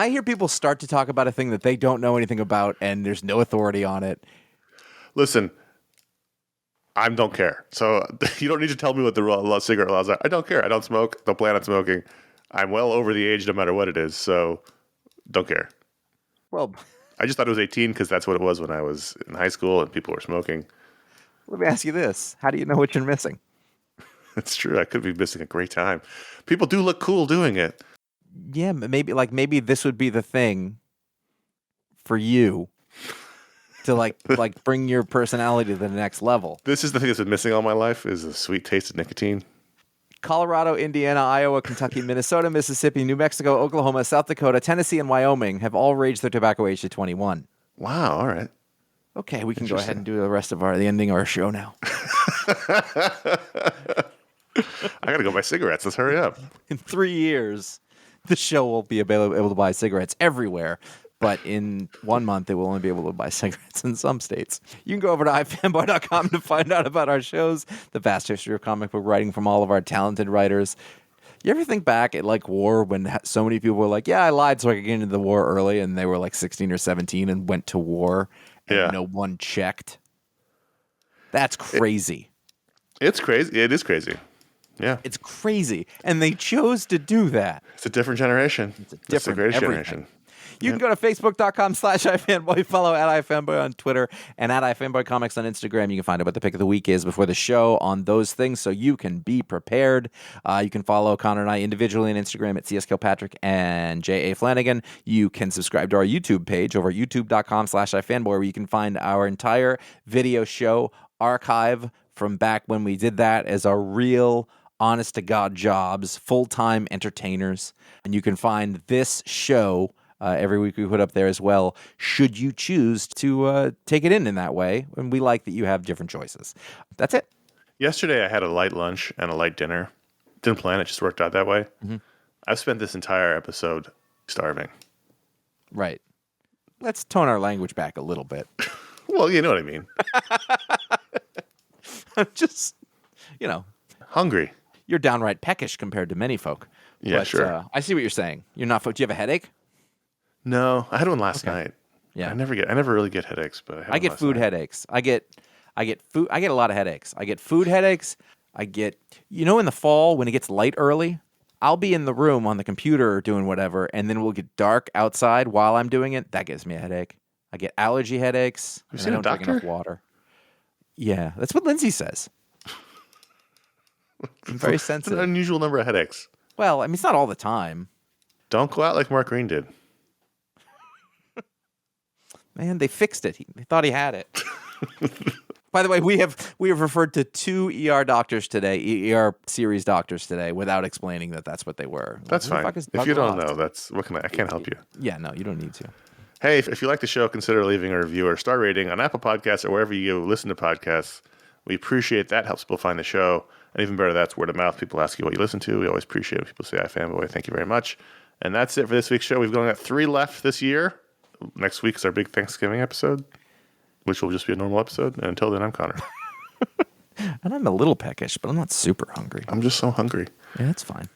A: hear people start to talk about a thing that they don't know anything about, and there's no authority on it.
B: Listen, I don't care. So you don't need to tell me what the cigarette laws are. I don't care. I don't smoke. Don't plan on smoking. I'm well over the age no matter what it is. So don't care.
A: Well,
B: I just thought it was 18 because that's what it was when I was in high school and people were smoking.
A: let me ask you this. How do you know what you're missing?
B: It's true. I could be missing a great time. People do look cool doing it.
A: Yeah, maybe this would be the thing for you to like bring your personality to the next level.
B: This is the thing that's been missing all my life is the sweet taste of nicotine.
A: Colorado, Indiana, Iowa, Kentucky, Minnesota, Mississippi, New Mexico, Oklahoma, South Dakota, Tennessee, and Wyoming have all raised their tobacco age to 21.
B: Wow, all right.
A: Okay, we can go ahead and do the rest of the ending of our show now.
B: I got to go buy cigarettes. Let's hurry up.
A: In 3 years, the show will be able to buy cigarettes everywhere. But in 1 month, it will only be able to buy cigarettes in some states. You can go over to iFanboy.com to find out about our shows, the vast history of comic book writing from all of our talented writers. You ever think back at like war when so many people were like, yeah, I lied so I could get into the war early, and they were like 16 or 17 and went to war and no one checked? That's crazy.
B: It's crazy. It is crazy. Yeah.
A: It's crazy. And they chose to do that.
B: It's a different generation. It's the greatest generation.
A: You can go to Facebook.com/iFanboy, follow at iFanboy on Twitter, and at iFanboy Comics on Instagram. You can find out what the pick of the week is before the show on those things so you can be prepared. You can follow Connor and I individually on Instagram at CSKilpatrick and J.A. Flanagan. You can subscribe to our YouTube page over at youtube.com/iFanboy, where you can find our entire video show archive from back when we did that as our real honest-to-God jobs, full-time entertainers. And you can find this show every week we put up there as well, should you choose to take it in that way. And we like that you have different choices. That's it.
B: Yesterday I had a light lunch and a light dinner. Didn't plan it, just worked out that way. Mm-hmm. I've spent this entire episode starving.
A: Right. Let's tone our language back a little bit.
B: Well, you know what I mean.
A: I'm just,
B: hungry.
A: You're downright peckish compared to many folk.
B: Yeah,
A: but,
B: sure.
A: I see what you're saying. You're not. Do you have a headache?
B: No, I had one last night.
A: Yeah,
B: I never really get headaches, but
A: I get food headaches. I get a lot of headaches. I get food headaches. I get, in the fall when it gets light early, I'll be in the room on the computer doing whatever, and then it will get dark outside while I'm doing it. That gives me a headache. I get allergy headaches.
B: Have you seen a doctor?
A: Drink enough water. Yeah, that's what Lindsay says. I'm very sensitive.
B: It's an unusual number of headaches.
A: Well, I mean, it's not all the time. Don't
B: go out like Mark Green did.
A: Man, they fixed it. They thought he had it. By the way, we have referred to 2 ER doctors today, ER series doctors today, without explaining that that's what they were.
B: That's fine. If you don't know, I can't help you.
A: Yeah, no, you don't need to.
B: Hey, if you like the show, consider leaving a review or star rating on Apple Podcasts or wherever you listen to podcasts. We appreciate that. Helps people find the show. And even better, that's word of mouth. People ask you what you listen to. We always appreciate it when people say, iFanboy. Thank you very much. And that's it for this week's show. We've only got 3 left this year. Next week is our big Thanksgiving episode, which will just be a normal episode. And until then, I'm Connor.
A: And I'm a little peckish, but I'm not super hungry.
B: I'm just so hungry.
A: Yeah, that's fine.